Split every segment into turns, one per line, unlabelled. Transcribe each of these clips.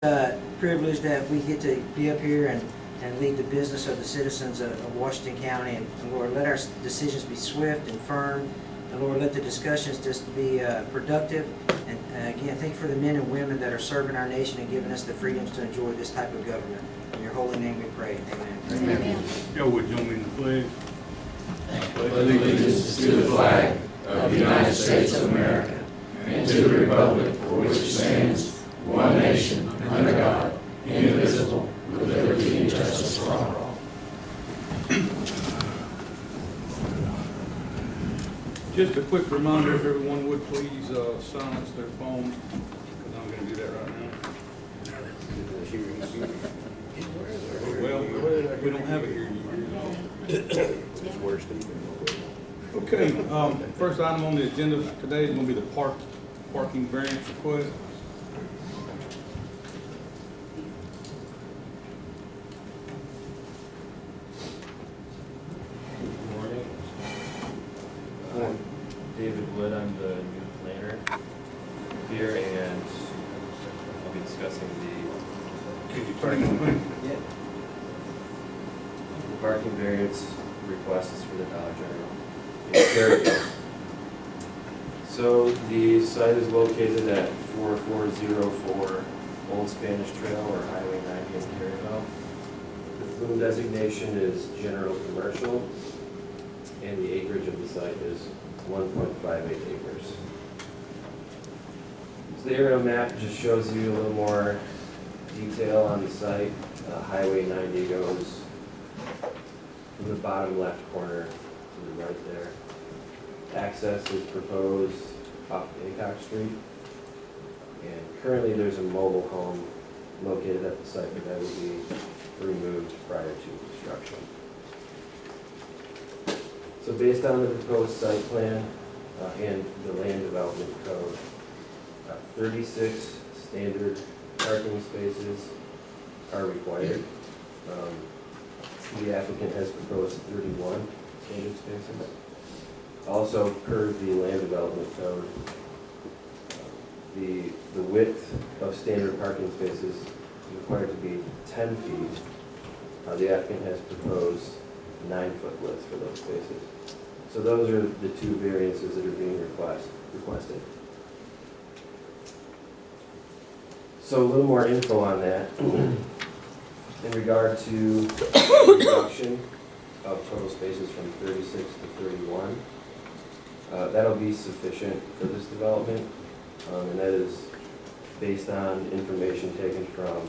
Privilege that we get to be up here and lead the business of the citizens of Washington County. And Lord, let our decisions be swift and firm. And Lord, let the discussions just be productive. And again, thank you for the men and women that are serving our nation and giving us the freedoms to enjoy this type of government. In your holy name we pray. Amen.
Amen.
Y'all would join me in the pledge.
Allegiance to the flag of the United States of America and to the republic for which it stands, one nation, under God, indivisible, with liberty and justice for all.
Just a quick reminder, if everyone would please silence their phones, because I'm going to do that right now. Well, we don't have it here. Okay, first item on the agenda today is going to be the parking variance request.
Good morning. David Wood, I'm the new planner here, and I'll be discussing
Can you turn it on?
Yeah.
the parking variance requests for the Dollar General in Carrieville. So the site is located at 4404 Old Spanish Trail or Highway 90 in Carrieville. The flume designation is general commercial, and the acreage of the site is 1.58 acres. So the aerial map just shows you a little more detail on the site. Highway 90 goes from the bottom left corner to the right there. Access is proposed off Aycock Street. And currently there's a mobile home located at the site, but that will be removed prior to construction. So based on the proposed site plan and the land development code, 36 standard parking spaces are required. The applicant has proposed 31 standard spaces. Also, per the land development code, the width of standard parking spaces is required to be 10 feet. The applicant has proposed 9-foot width for those spaces. So those are the two variances that are being requested. So a little more info on that. In regard to the reduction of total spaces from 36 to 31, that'll be sufficient for this development, and that is based on information taken from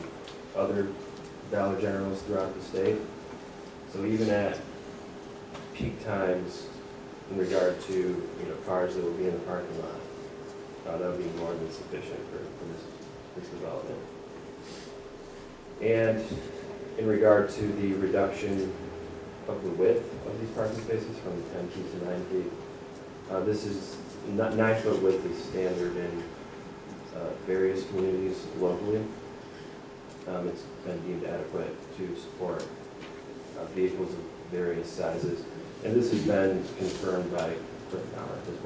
other Dollar Generals throughout the state. So even at peak times, in regard to cars that will be in the parking lot, that would be more than sufficient for this development. And in regard to the reduction of the width of these parking spaces from 10 feet to 9 feet, this is 9-foot width is standard in various communities locally. It's been deemed adequate to support vehicles of various sizes, and this has been confirmed by Cliff Donner as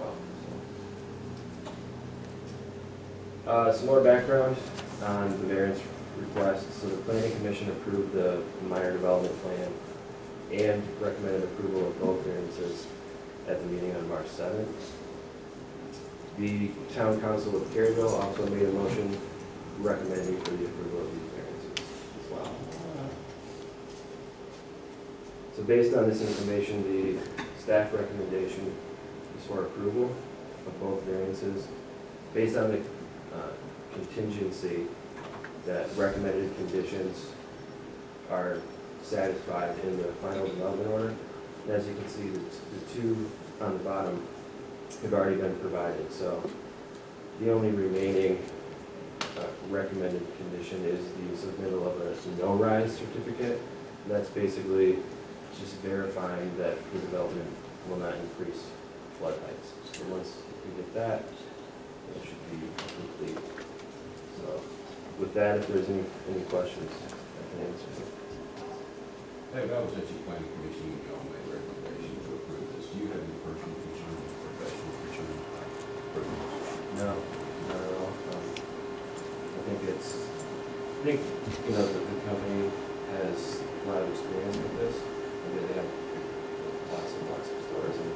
well. Some more background on the variance request. So the Planning Commission approved the minor development plan and recommended approval of both variances at the meeting on March 7th. The Town Council of Carrieville also made a motion recommending for the approval of these variances as well. So based on this information, the staff recommendation is for approval of both variances based on the contingency that recommended conditions are satisfied in the final development order. And as you can see, the two on the bottom have already been provided. So the only remaining recommended condition is the submittal of a no-rise certificate. And that's basically just verifying that the development will not increase flood heights. So once we get that, it should be complete. So with that, if there's any questions, I can answer them.
Hey, that was at your planning commission, y'all made a recommendation to approve this. Do you have any personal concern or professional concern?
No, not at all. I think it's think, the company has a lot of experience with this. They have lots and lots of stores in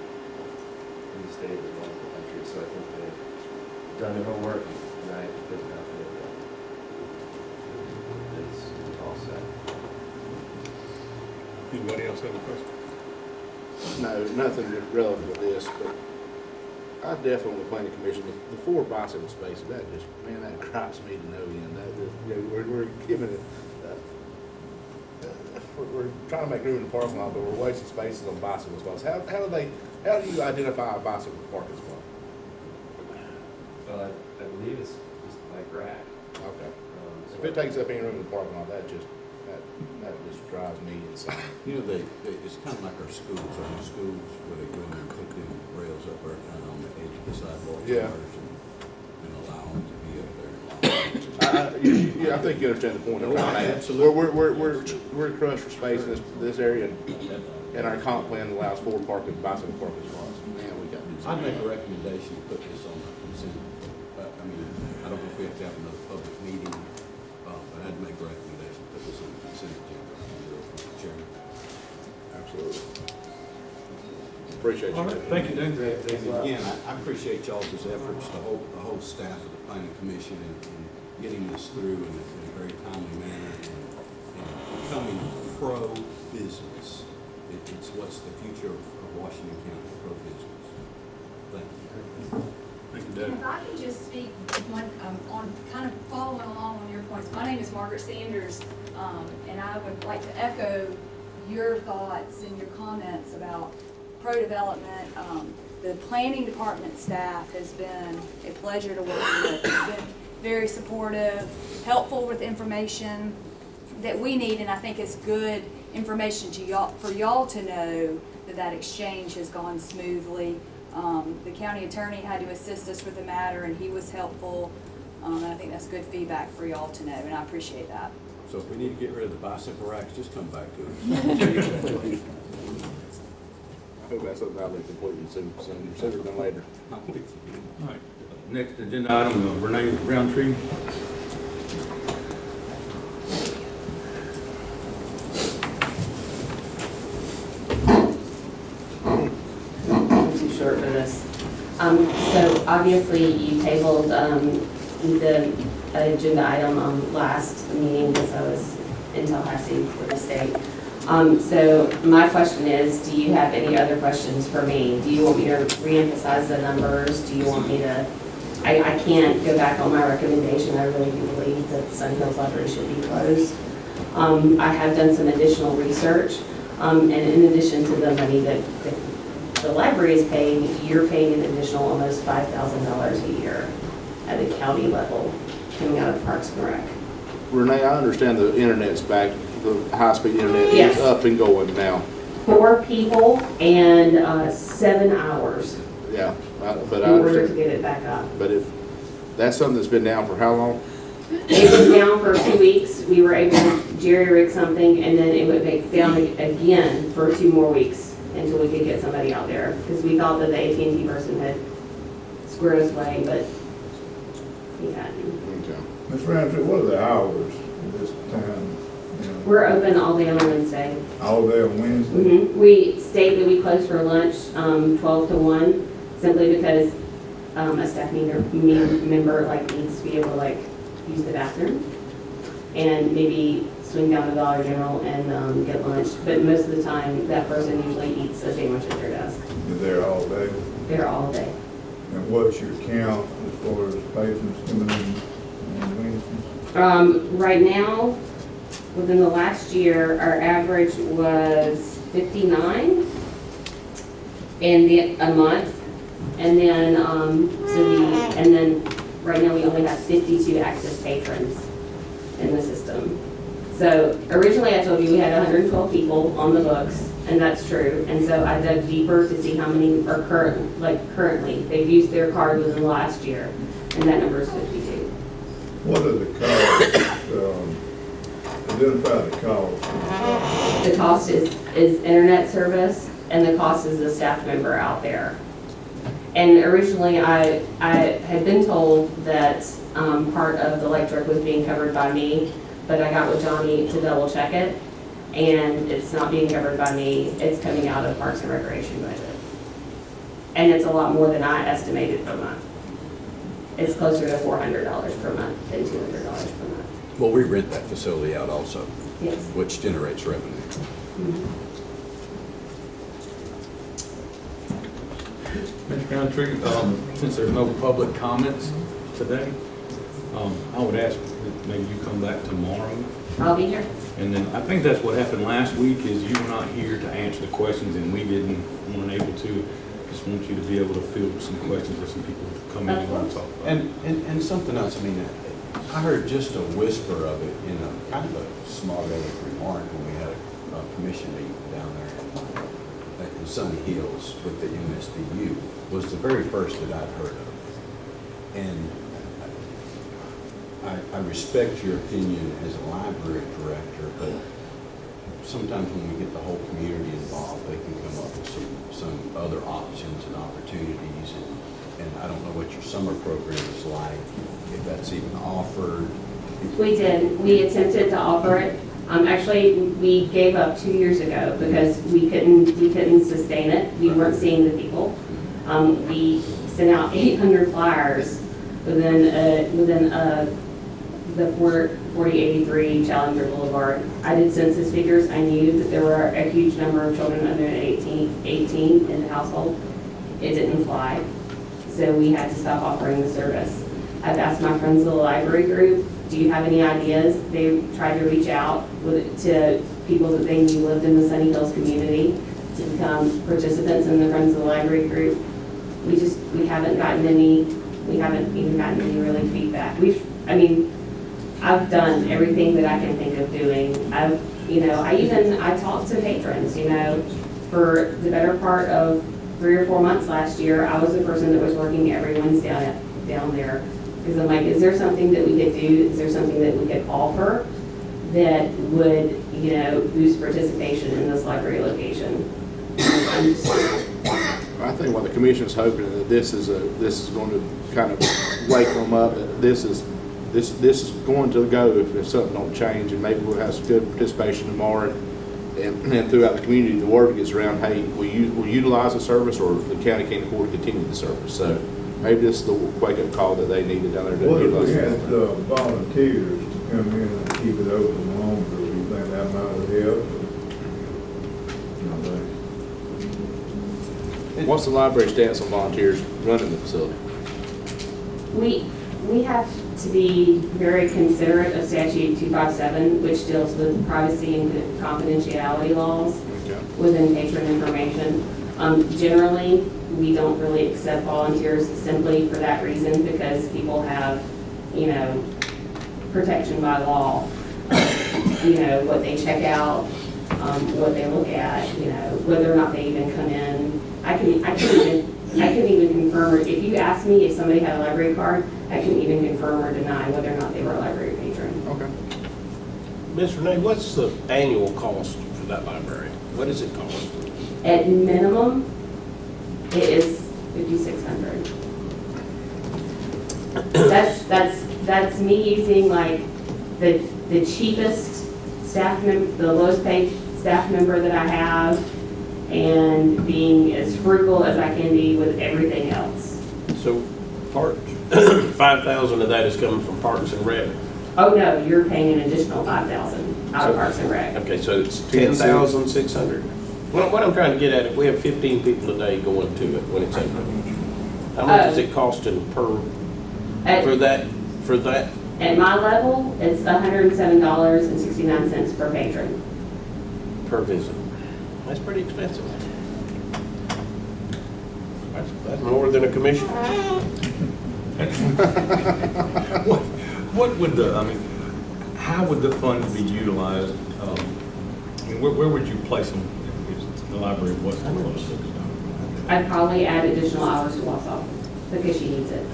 the state as well as the country, so I think they've done their homework, and I feel confident that it's all set.
Anybody else have a question?
No, nothing relevant to this, but I definitely want the planning commission, the 4 bicycle spaces, that just, man, that gripes me to no end. That just, we're giving it, we're trying to make room in the parking lot, but we're wasting spaces on bicycle spots. How do you identify a bicycle parking spot?
Well, I believe it's just like rack.
Okay.
So
If it takes up any room in the parking lot, that just drives me insane.
It's kind of like our schools, where they go in and put them rails up there kind of on the edge of the sidewalk.
Yeah.
And allow them to be up there.
Yeah, I think you understand the point.
No, absolutely.
We're crushed for space in this area, and our comp plan allows 4 bicycle parking spots. Man, we got to do
I'd
something.
make a recommendation to put this on the consent. I don't know if we have to have another public meeting, but I'd make a recommendation to put this on the consent agenda. Mr. Chairman.
Absolutely. Appreciate you.
All right, thank you, Dan.
And again, I appreciate y'all's efforts, the whole staff of the planning commission in getting this through in a very timely manner and becoming pro-business. It's what's the future of Washington County, pro-business. Thank you.
Thank you, Dan.
If I can just speak on kind of following along on your points. My name is Margaret Sanders, and I would like to echo your thoughts and your comments about pro-development. The planning department staff has been a pleasure to work with. They've been very supportive, helpful with information that we need, and I think it's good information to y'all, for y'all to know that exchange has gone smoothly. The county attorney had to assist us with the matter, and he was helpful. And I think that's good feedback for y'all to know, and I appreciate that.
So if we need to get rid of the bicycle racks, just come back to us.
I hope that's something I'll be completed sooner than later.
All right. Next agenda item, Renee Roundtree.
Too short for this. So obviously you tabled the agenda item last meeting because I was in Tallahassee for the state. So my question is, do you have any other questions for me? Do you want me to reemphasize the numbers? Do you want me to, I can't go back on my recommendation. I really do believe that Sun Hills Library should be closed. I have done some additional research, and in addition to the money that the library is paying, you're paying an additional almost $5,000 a year at the county level coming out of Parks and Rec.
Renee, I understand the internet's back, the high-speed internet
Yes.
is up and going now.
4 people and 7 hours
Yeah, but I
in order to
understand.
get it back up.
But if, that's something that's been down for how long?
It was down for 2 weeks. We were able to jerry-rig something, and then it would be down again for 2 more weeks until we could get somebody out there. Because we thought that the AT&T person had squared us away, but he hadn't.
Okay.
Ms. Ramsey, what are the hours of this town?
We're open all day on Wednesday.
All day on Wednesday?
We state that we close for lunch 12 to 1, simply because a staff member needs to be able to use the bathroom and maybe swing down to Dollar General and get lunch. But most of the time, that person usually eats a sandwich at their desk.
You're there all day?
They're all day.
And what's your count as far as patients coming in on Wednesday?
Right now, within the last year, our average was 59 a month. And then, and then right now we only have 52 active patrons in the system. So originally I told you we had 112 people on the books, and that's true. And so I dug deeper to see how many are currently. They've used their card within the last year, and that number is 52.
What are the costs? Identify the cost.
The cost is internet service, and the cost is the staff member out there. And originally, I had been told that part of the electric was being covered by me, but I got with Johnny to double check it, and it's not being covered by me, it's coming out of Parks and Recreation budget. And it's a lot more than I estimated per month. It's closer to $400 per month than $200 per month.
Well, we rent that facility out also,
Yes.
which generates revenue.
Mr. Country, since there's no public comments today, I would ask that maybe you come back tomorrow.
I'll be here.
And then I think that's what happened last week, is you were not here to answer the questions and we weren't able to. Just want you to be able to field some questions if some people come in and want to talk about it.
And something else, I mean, I heard just a whisper of it in a kind of a small remark when we had a commission meeting down there at the Sunny Hills with the MSDU, was the very first that I've heard of. And I respect your opinion as a library director, but sometimes when we get the whole community involved, they can come up with some other options and opportunities. And I don't know what your summer program is like, if that's even offered.
We did. We attempted to offer it. Actually, we gave up 2 years ago because we couldn't sustain it. We weren't seeing the people. We sent out 800 flyers within the 4083 Challenger Boulevard. I did census figures. I knew that there were a huge number of children under 18 in the household. It didn't fly, so we had to stop offering the service. I've asked my friends in the library group, do you have any ideas? They tried to reach out to people that they knew lived in the Sunny Hills community to become participants in the Friends of the Library group. We haven't gotten any really feedback. I've done everything that I can think of doing. I talked to patrons, for the better part of 3 or 4 months last year. I was the person that was working every Wednesday down there. Because I'm like, is there something that we could do? Is there something that we could offer that would, boost participation in this library location?
I think what the commission's hoping that this is going to kind of wake them up, that this is going to go if something don't change, and maybe we'll have some good participation tomorrow, and throughout the community, the word gets around, hey, we'll utilize the service, or the county can't afford to continue the service. So maybe this is the wake-up call that they needed down there.
What if we had volunteers to come in and keep it open longer? Do you think that might help?
What's the library stance on volunteers running the facility?
We have to be very considerate of statute 257, which deals with privacy and confidentiality laws within patron information. Generally, we don't really accept volunteers simply for that reason, because people have, protection by law, what they check out, what they look at, whether or not they even come in. I couldn't even confirm, or if you asked me if somebody had a library card, I couldn't even confirm or deny whether or not they were a library patron.
Okay.
Ms. Renee, what's the annual cost for that library? What does it cost?
At minimum, it is $5,600. That's me using like the cheapest staff member, the lowest paid staff member that I have, and being as frugal as I can be with everything else.
So, $5,000 of that is coming from Parks and Rec.
Oh no, you're paying an additional $5,000 out of Parks and Rec.
Okay, so it's $10,600. What I'm trying to get at, if we have 15 people a day going to it when it's open, how much is it costing for that?
At my level, it's $107.69 per patron.
Per visit. That's pretty expensive. That's more than a commission.
What would how would the funds be utilized? Where would you place them if the library wasn't closed?
I'd probably add additional hours to Wausau because she needs it.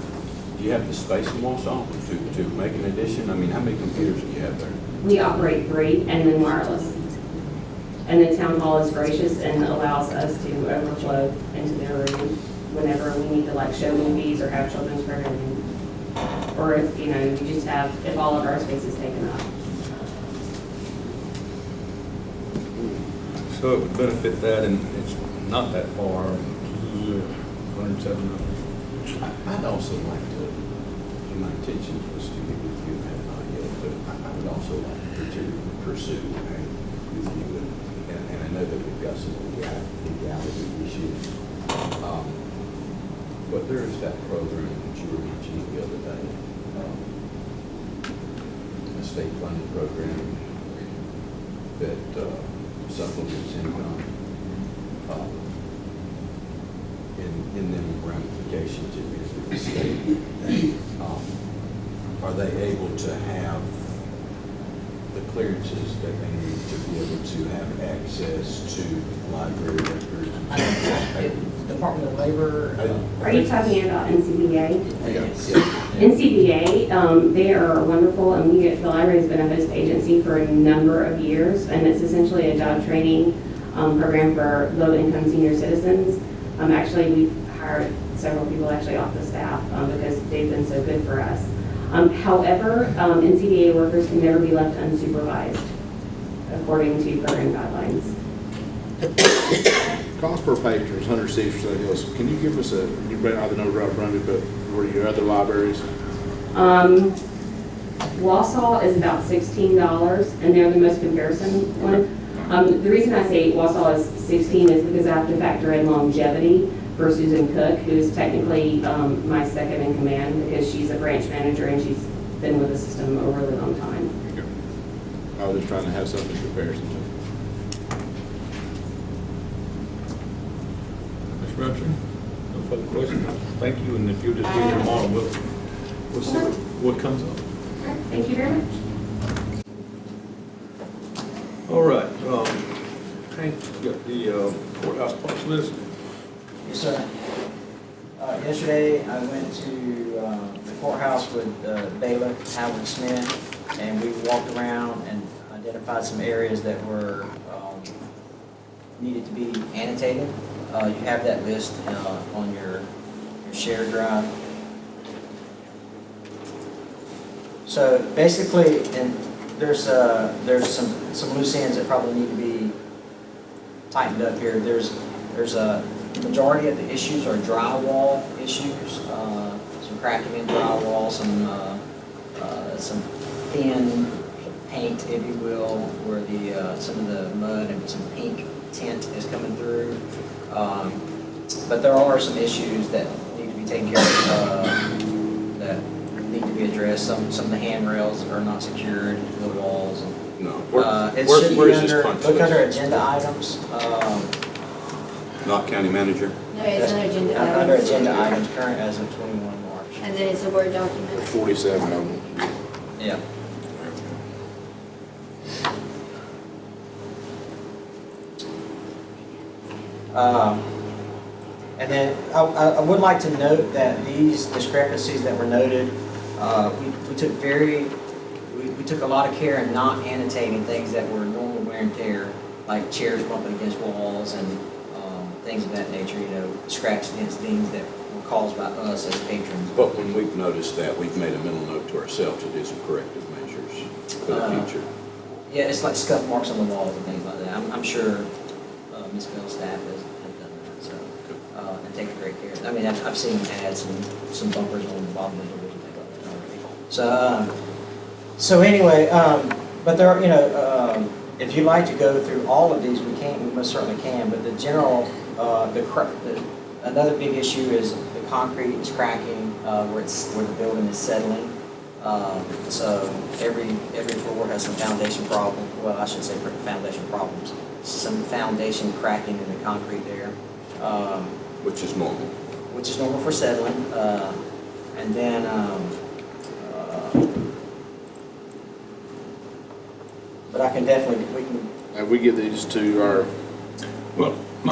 Do you have the space in Wausau to make an addition? I mean, how many computers do you have there?
We operate 3 and then wireless. And the town hall is gracious and allows us to overflow into their room whenever we need to show movies or have children's programming. Or if, if all of our space is taken up.
So it would benefit that, and it's not that far, 107.
I'd also like to, and my intention was to get with you, and not yet, but I would also like to pursue with you, and I know that we've got some legality issues. But there is that program that you were mentioning the other day, a state-funded program that supplements income. In them ramifications, it is with the state. Are they able to have the clearances that they need to be able to have access to library records?
Department of Labor.
Are you talking about NCBA?
Yes.
NCBA, they are wonderful, and the library has been a host agency for a number of years, and it's essentially a job training program for low-income senior citizens. Actually, we've hired several people actually off the staff because they've been so good for us. However, NCBA workers can never be left unsupervised, according to program guidelines.
Cost per patron is $160. Can you give us you may not have the number right in front of you, but were your other libraries?
Wausau is about $16, and they're the most comparison one. The reason I say Wausau is 16 is because I have to factor in longevity for Susan Cook, who is technically my second in command because she's a branch manager and she's been with the system a really long time.
Okay. I was just trying to have something in comparison to.
Mr. Robinson, no further questions? Thank you, and if you'll just be here tomorrow, we'll see what comes up.
Thank you very much.
All right, Hank, you got the courthouse punch list?
Yes, sir. Yesterday, I went to the courthouse with bailiff Howard Smith, and we walked around and identified some areas that were needed to be annotated. You have that list on your shared drive. So basically, and there's some loose ends that probably need to be tightened up here. There's a majority of the issues are drywall issues, some cracking in drywall, some thin paint, if you will, where some of the mud and some pink tint is coming through. But there are some issues that need to be taken care of that need to be addressed. Some of the handrails are not secured to the walls.
No.
It should be
Where is this
under,
punch
look
list?
under agenda items.
Not county manager?
No, it's under agenda
Under
items.
agenda items current as of 21 March.
And then it's a Word document.
47 of them.
Yeah. And then I would like to note that these discrepancies that were noted, we took a lot of care in not annotating things that were normal wear and tear, like chairs bumping against walls and things of that nature, scratch dents, things that were caused by us as patrons.
But when we've noticed that, we've made a mental note to ourselves to do some corrective measures for the future.
Yeah, it's like scuff marks on the walls and things like that. I'm sure Ms. Bell's staff has done that, so, and taken great care. I mean, I've seen them add some bumpers on the bottom of the doors and things like that already. So anyway, but there are, if you'd like to go through all of these, we most certainly can, but the general, another big issue is the concrete is cracking where the building is settling. So every floor has some foundation problem. Well, I should say foundation problems. Some foundation cracking in the concrete there.
Which is normal.
Which is normal for settling. And then, but I can definitely,
Have we give these to our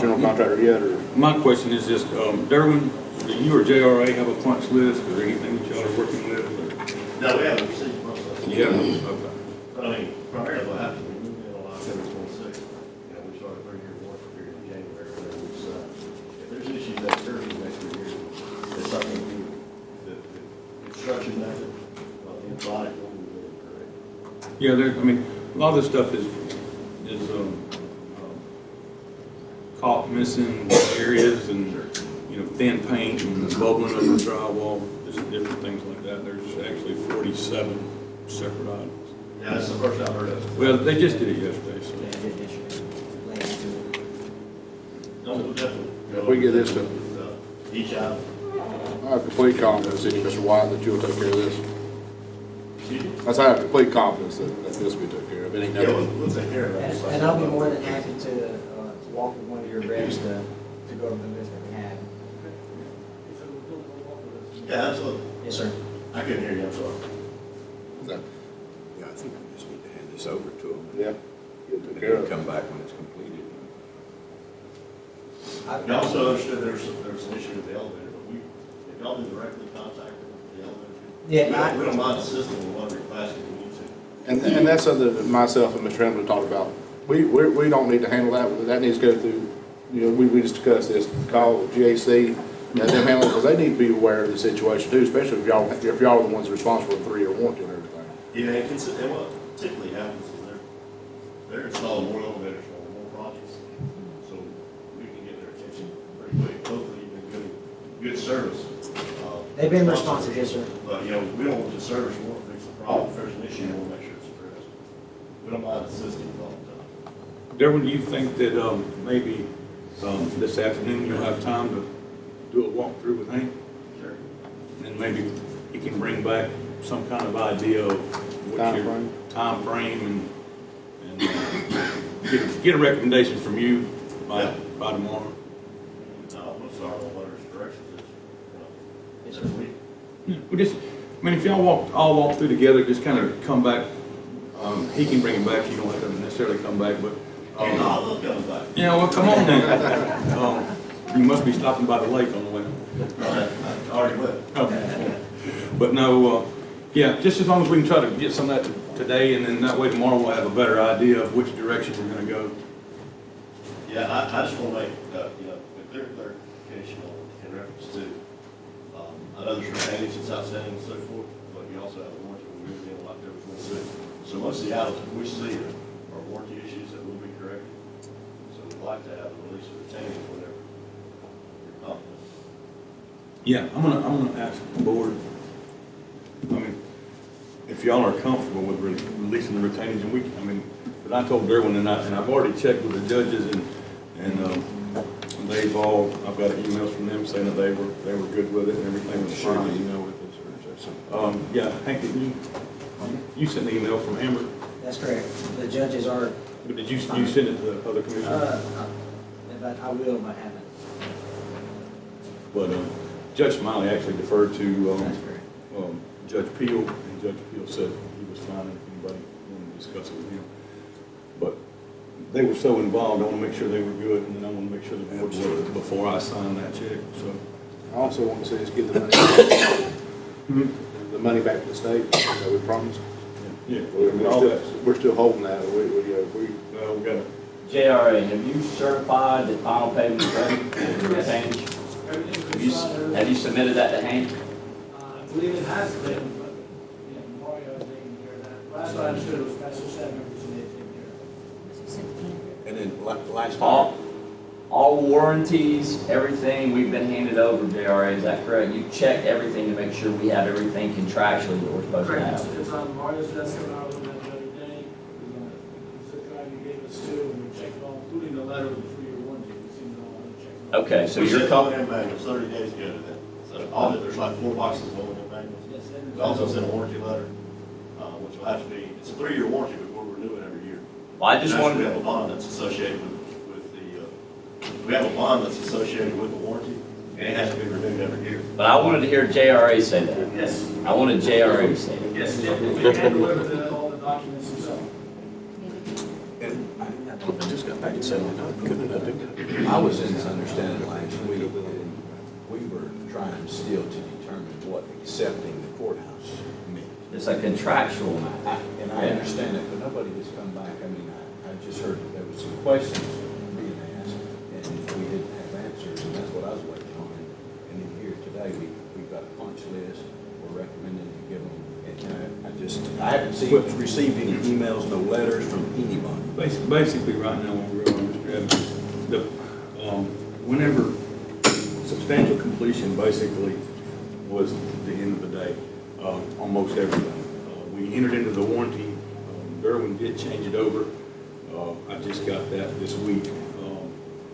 general contractor yet, or?
My question is just, Derwin, do you or JRA have a punch list, or anything that y'all are working with?
No, we haven't received most of it.
Yeah, okay.
But I mean, primarily what happened, we moved in on October 26th. We started a 3-year warranty period in January, where we decided if there's issues that occur in the next 3 years, it's something the construction method, the inside, will be really correct.
Yeah, a lot of this stuff is caulk missing areas and, you know, thin paint and bubbling over the drywall, just different things like that. There's actually 47 separate items.
Yeah, that's the first I've heard of.
Well, they just did it yesterday, so.
Yeah, I did this year. Last year.
No, we'll definitely.
If we get this to-
Each item.
I have complete confidence in you, Mr. White, that you'll take care of this.
Excuse me?
I say I have complete confidence that this will be taken care of. It ain't
Yeah,
never.
we'll take care of that.
And I'll be more than happy to walk with one of your reps to go over the list that we have.
Yeah, absolutely.
Yes, sir.
I couldn't hear you, I'm sorry.
Okay.
Yeah, I think we just need to hand this over to them.
Yeah. You'll
And
take care of
then
it.
come back when it's completed.
You also understood there's an issue with the elevator, but if y'all did directly contact the elevator.
Yeah,
We don't mind the system, we want to request if we need to.
And that's something that myself and Mr. Hamlin talked about. We don't need to handle that. That needs to go through, you know, we just discussed this, call GAC, let them handle it, because they need to be aware of the situation too, especially if y'all are the ones responsible for 3-year warranty and everything.
Yeah, and what typically happens is they're installing more elevators for more projects, so we can get their attention pretty quick. Hopefully, you've been good service.
they've been responsive, yes, sir.
But, you know, we don't want the service, we want to fix the problem. If there's an issue, we want to make sure it's addressed. We don't mind assisting all the time.
Darwin, do you think that maybe this afternoon you'll have time to do a walkthrough with Hank?
Sure.
And maybe he can bring back some kind of idea of what your time frame and get a recommendation from you by tomorrow.
We'll start on letters of directions,
Yes,
this
sir.
week.
We just, I mean, if y'all all walk through together, just kind of come back. He can bring it back. You don't have to necessarily come back, but.
Oh, no, I love coming back.
Yeah, well, come on then. You must be stopping by the lake on the way.
I already went.
Okay. But no, yeah, just as long as we can try to get some of that today, and then that way tomorrow we'll have a better idea of which direction we're gonna go.
Yeah, I just want to make, a clear clarification in reference to, I know there's retainage that's outstanding and so forth, but you also have a warranty when we moved in like there was one six. So most of the items that we see are warranty issues that will be corrected. So we'd like to have a release of retainage whenever you're confident.
Yeah, I'm gonna ask the board, I mean, if y'all are comfortable with releasing the retainage, and but I told Derwin, and I've already checked with the judges, and they've all, I've got emails from them saying that they were good with it, and everything was
Share the
fine.
email with us, or is that something?
Yeah, Hank, did you sent an email from Amber,
That's correct. The judges are,
but did you send it to the other commissioners?
but I will, but haven't.
But Judge Smiley actually deferred to
That's correct.
Judge Peel, and Judge Peel said he was fine if anybody wanted to discuss it with him. But they were so involved, I want to make sure they were good, and then I want to make sure the board was before I sign that check, so.
I also want to see us get the money back to the state that we promised.
Yeah.
We're still holding that. We
Well, we got to.
JRA, have you certified that final payment is ready? Have you submitted that to Hank?
I believe it has been, but, Mario didn't hear that. Last I understood it was Pastor Sedgwick who did take care of it.
And then last
All warranties, everything, we've been handed over, JRA, is that correct? You checked everything to make sure we have everything contractually that we're supposed to
Correct,
have?
it's on Mario's desk, and I was looking at it the other day. It was a guy who gave us two, and we checked it all, including the letter with the 3-year warranty. We seemed to all want to check it all.
Okay, so
We
you're
sent
comfortable.
O&M manuals 30 days ago to them. So there's like 4 boxes of O&M manuals.
Yes, and
We also sent a warranty letter, which will have to be, it's a 3-year warranty, but we'll renew it every year.
Well, I just
And actually,
wanted
we have a bond that's associated with we have a bond that's associated with the warranty, and it has to be renewed every year.
but I wanted to hear JRA say that.
Yes,
I wanted JRA to say that.
yes, Jim, we can deliver all the documents himself.
And I just got back to saying, I was in this understanding last week, and we were trying still to determine what accepting the courthouse meant.
It's a contractual matter.
And I understand that, but nobody has come back. I mean, I just heard that there was some questions being asked, and we didn't have answers, and that's what I was waiting on. And in here today, we've got a punch list. We're recommending to give them, and I haven't received any emails, no letters from anybody.
Basically, right now, what we're on, Mr. Evans, whenever substantial completion basically was the end of the day, almost everything. We entered into the warranty. Derwin did change it over. I just got that this week.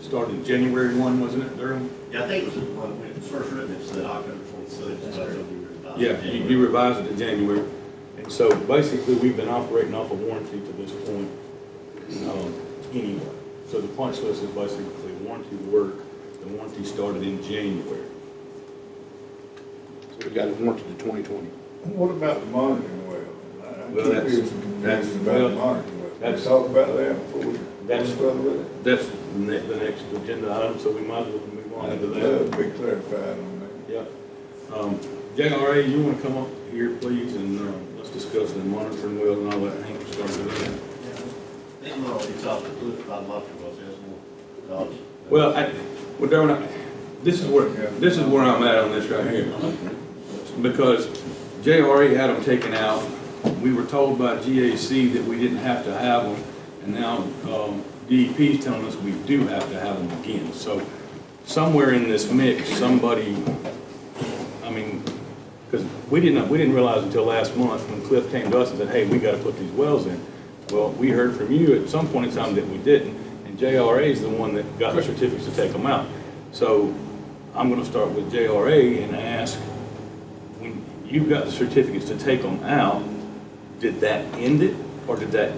Started January 1, wasn't it, Derwin?
Yeah, I think it was, when it was first written, it said October 26th. So you revised
Yeah,
it in
he revised it in January. And so basically, we've been operating off a warranty to this point anyway. So the punch list is basically warranty work. The warranty started in January.
So we got it warranted to 2020.
What about the monitoring well?
Well, that's
about the
well,
monitoring well.
that's-
Let's talk about that before we go
that's-
further with it.
That's the next agenda item, so we might as well move on into
That'll
that.
be clarified on that.
Yeah. JRA, you want to come up here, please, and let's discuss the monitoring well and all that. Hank started with that.
This one, it's off the cliff by the monster was, there's more dollars.
Well, Darren, this is where I'm at on this right here. Because JRA had them taken out. We were told by GAC that we didn't have to have them, and now DEP is telling us we do have to have them again. So somewhere in this mix, somebody, I mean, because we didn't realize until last month when Cliff came to us and said, hey, we got to put these wells in. Well, we heard from you at some point in time that we didn't, and JRA is the one that got the certificates to take them out. So I'm going to start with JRA and ask, when you got the certificates to take them out, did that end it, or did that?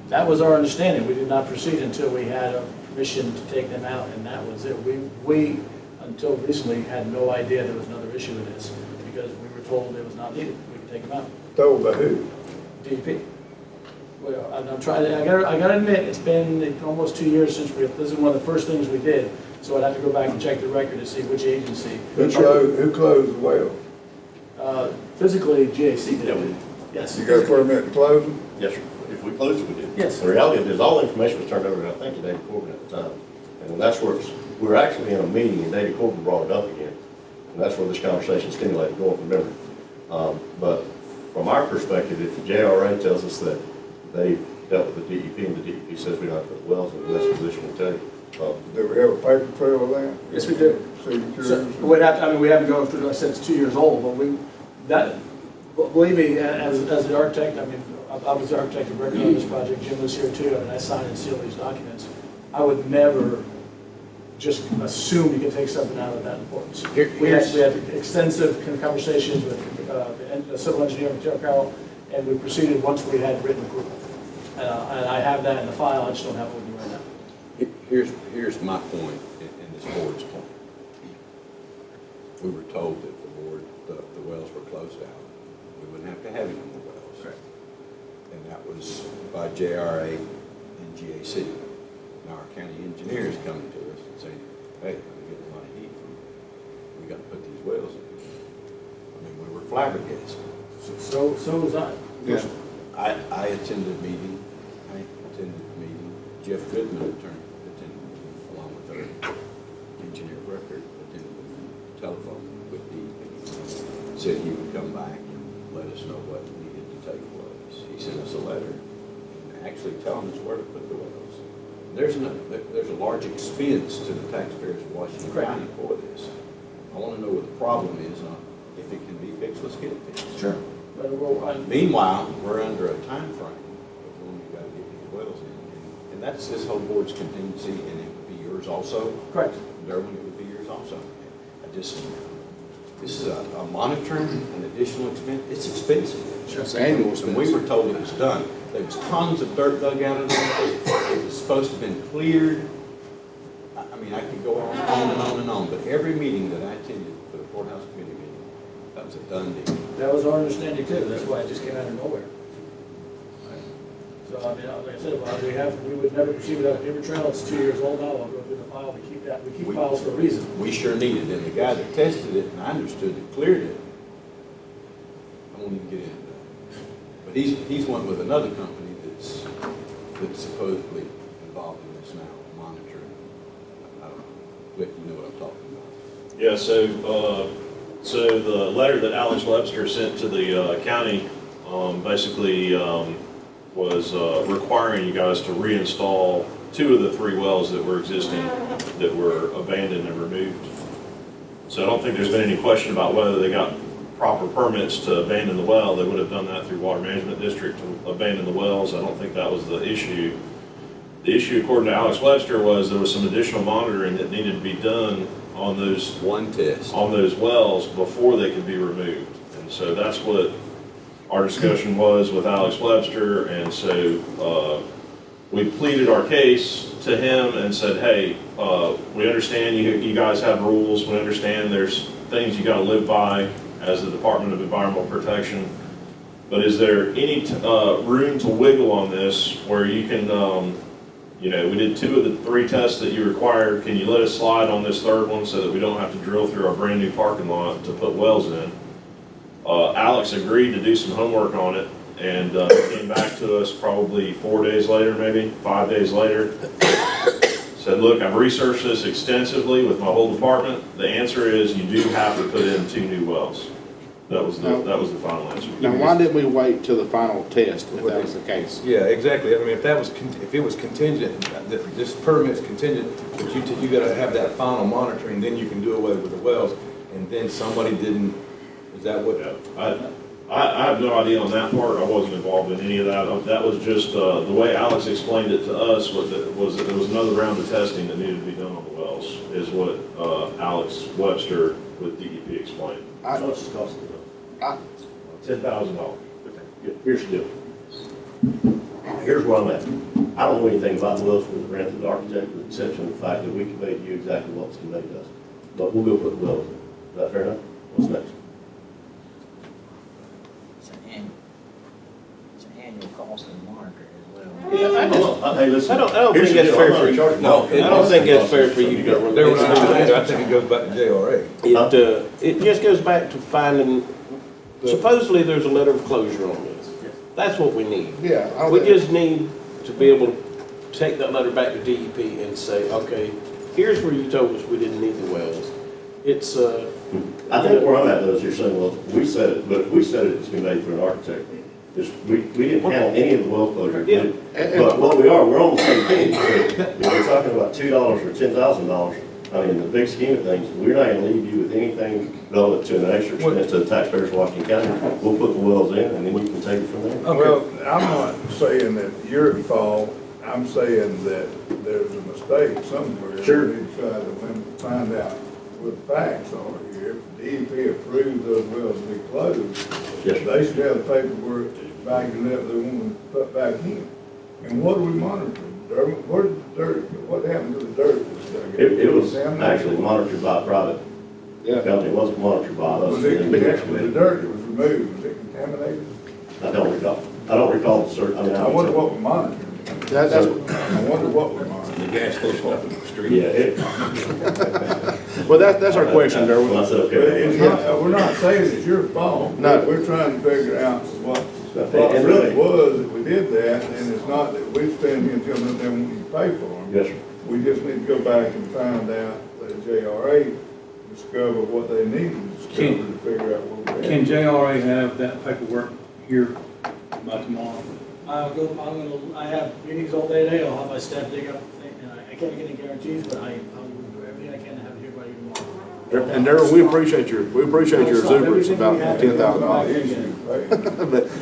That was our understanding. We did not proceed until we had a permission to take them out, and that was it. We until recently, had no idea there was another issue with this, because we were told it was not needed. We could take them out.
Told by who?
DEP. Well, I'm trying to, I gotta admit, it's been almost 2 years since this is one of the first things we did, so I'd have to go back and check the record to see which agency.
Who closed the well?
Physically, GAC did.
Yeah, we did.
Yes.
You got a permit to close them?
Yes, sir. If we closed it, we did.
Yes.
The reality is, all the information was turned over to, I think, David Corbin at the time. And that's where we were actually in a meeting, and David Corbin brought it up again. And that's where this conversation stimulated, going from memory. But from our perspective, if the JRA tells us that they've dealt with the DEP, and the DEP says we don't have to put wells in the best position to take,
Do we have a paper trail of that?
Yes, we do.
Signatures?
So, we haven't gone through, I said it's 2 years old, but believe me, as the architect, I mean, I was the architect of record on this project, Jim was here too, and I signed and sealed these documents. I would never just assume you can take something out of that importance. We had extensive conversations with the civil engineer, Joe Carroll, and we proceeded once we had written approval. And I have that in the file, I just don't have it with me right now.
Here's my point and this board's point. We were told that the wells were closed out. We wouldn't have to have any more wells.
Correct.
And that was by JRA and GAC. Now our county engineer is coming to us and saying, hey, I'm getting a lot of heat from, we got to put these wells in. I mean, we were flabbergasted.
So was I.
Yeah.
I attended the meeting, Hank attended the meeting, Jeff Goodman attended the meeting, along with our engineer of record, attended the telephone with DEP. Said he would come back and let us know what needed to take place. He sent us a letter, and actually telling us where to put the wells. There's a large expense to the taxpayers of Washington County for this. I want to know what the problem is, if it can be fixed, let's get it fixed.
Sure.
Meanwhile, we're under a time frame of when we've got to get these wells in. And that's this whole board's contingency, and it would be yours also.
Correct.
Derwin, it would be yours also. This is a monitoring, an additional expense. It's expensive.
Sure.
It's annual
And we
expense.
were told it was done. There was tons of dirt dug out of there. It was supposed to have been cleared. I mean, I could go on and on and on, but every meeting that I attended for the courthouse committee meeting, that was a done deal.
That was our understanding too, that's why it just came out of nowhere. So, I mean, like I said, we would never proceed without a paper trail, it's 2 years old now, I'll go through the file, we keep files for a reason.
We sure need it, and the guy that tested it, and I understood it, cleared it. I won't even get into that. But he's went with another company that's supposedly involved in this now, monitoring. I don't know, Cliff, you know what I'm talking about.
Yeah, so the letter that Alex Webster sent to the county basically was requiring you guys to reinstall 2 of the 3 wells that were existing, that were abandoned and removed. So I don't think there's been any question about whether they got proper permits to abandon the well. They would have done that through Water Management District to abandon the wells. I don't think that was the issue. The issue, according to Alex Webster, was there was some additional monitoring that needed to be done on those
One test.
on those wells before they could be removed. And so that's what our discussion was with Alex Webster. And so we pleaded our case to him and said, hey, we understand you guys have rules. We understand there's things you got to live by as the Department of Environmental Protection. But is there any room to wiggle on this where you can, you know, we did 2 of the 3 tests that you required. Can you let us slide on this 3rd one so that we don't have to drill through our brand new parking lot to put wells in? Alex agreed to do some homework on it and came back to us probably 4 days later, maybe 5 days later. Said, look, I've researched this extensively with my whole department. The answer is you do have to put in 2 new wells. That was the final answer.
Now, why didn't we wait till the final test if that was the case?
Yeah, exactly. I mean, if it was contingent, this permit's contingent, but you gotta have that final monitoring, then you can do away with the wells, and then somebody didn't, is that what?
Yeah, I have no idea on that part. I wasn't involved in any of that. That was just, the way Alex explained it to us was that there was another round of testing that needed to be done on the wells, is what Alex Webster with DEP explained.
How much does it cost to do?
$10,000.
Here's the deal. Here's where I'm at. I don't know anything about the wells with the grant of the architect, with the exception of the fact that we conveyed to you exactly what was conveyed to us. But we'll go put the wells in. Is that fair enough? What's next?
It's an annual cost and monitor as well.
Yeah, hey, listen.
I don't
here's
think
the
that's
deal.
fair
I'm
for
not
you.
charging
No,
you.
I don't think it's fair for you to go.
I think it goes back to JRA.
It just goes back to finding, supposedly there's a letter of closure on this. That's what we need.
Yeah.
We just need to be able to take that letter back to DEP and say, okay, here's where you told us we didn't need the wells. It's,
I think where I'm at though is you're saying, well, we said it, but if we said it was conveyed through an architect, we didn't handle any of the well closure.
Yeah.
But what we're on the same page. If we're talking about $2 or $10,000, I mean, in the big scheme of things, we're not gonna leave you with anything relative to an extra expense to the taxpayers of Washington County. We'll put the wells in and then you can take it from there.
Well, I'm not saying that you're at fault, I'm saying that there's a mistake somewhere.
Sure.
We need to try to find out what the facts are here. If DEP approved those wells to be closed,
Yes, sir.
they should have the paperwork backing up they want to put back in. And what are we monitoring? Where did the dirt, what happened to the dirt?
It was actually monitored by a private company. It wasn't monitored by us.
Was it, the dirt that was removed, was it contaminated?
I don't recall. I don't recall the cert.
I wonder what we're monitoring. I wonder what we're monitoring.
The gas station up the street.
Yeah,
Well, that's our question, Darrell.
well, I said,
But it's
okay.
not, we're not saying it's your fault.
No.
We're trying to figure out what the
And
process
really-
was that we did that, and it's not that we stand here and tell them they want you to pay for them.
Yes, sir.
We just need to go back and find out that JRA discover what they need to discover to figure out what we're at.
Can JRA have that paperwork here by tomorrow?
I have meetings all day today, I'll have my staff dig up, and I can't get any guarantees, but I will do everything I can to have it here by you tomorrow.
And Darrell, we appreciate your exuberance about $10,000.
Issue, right?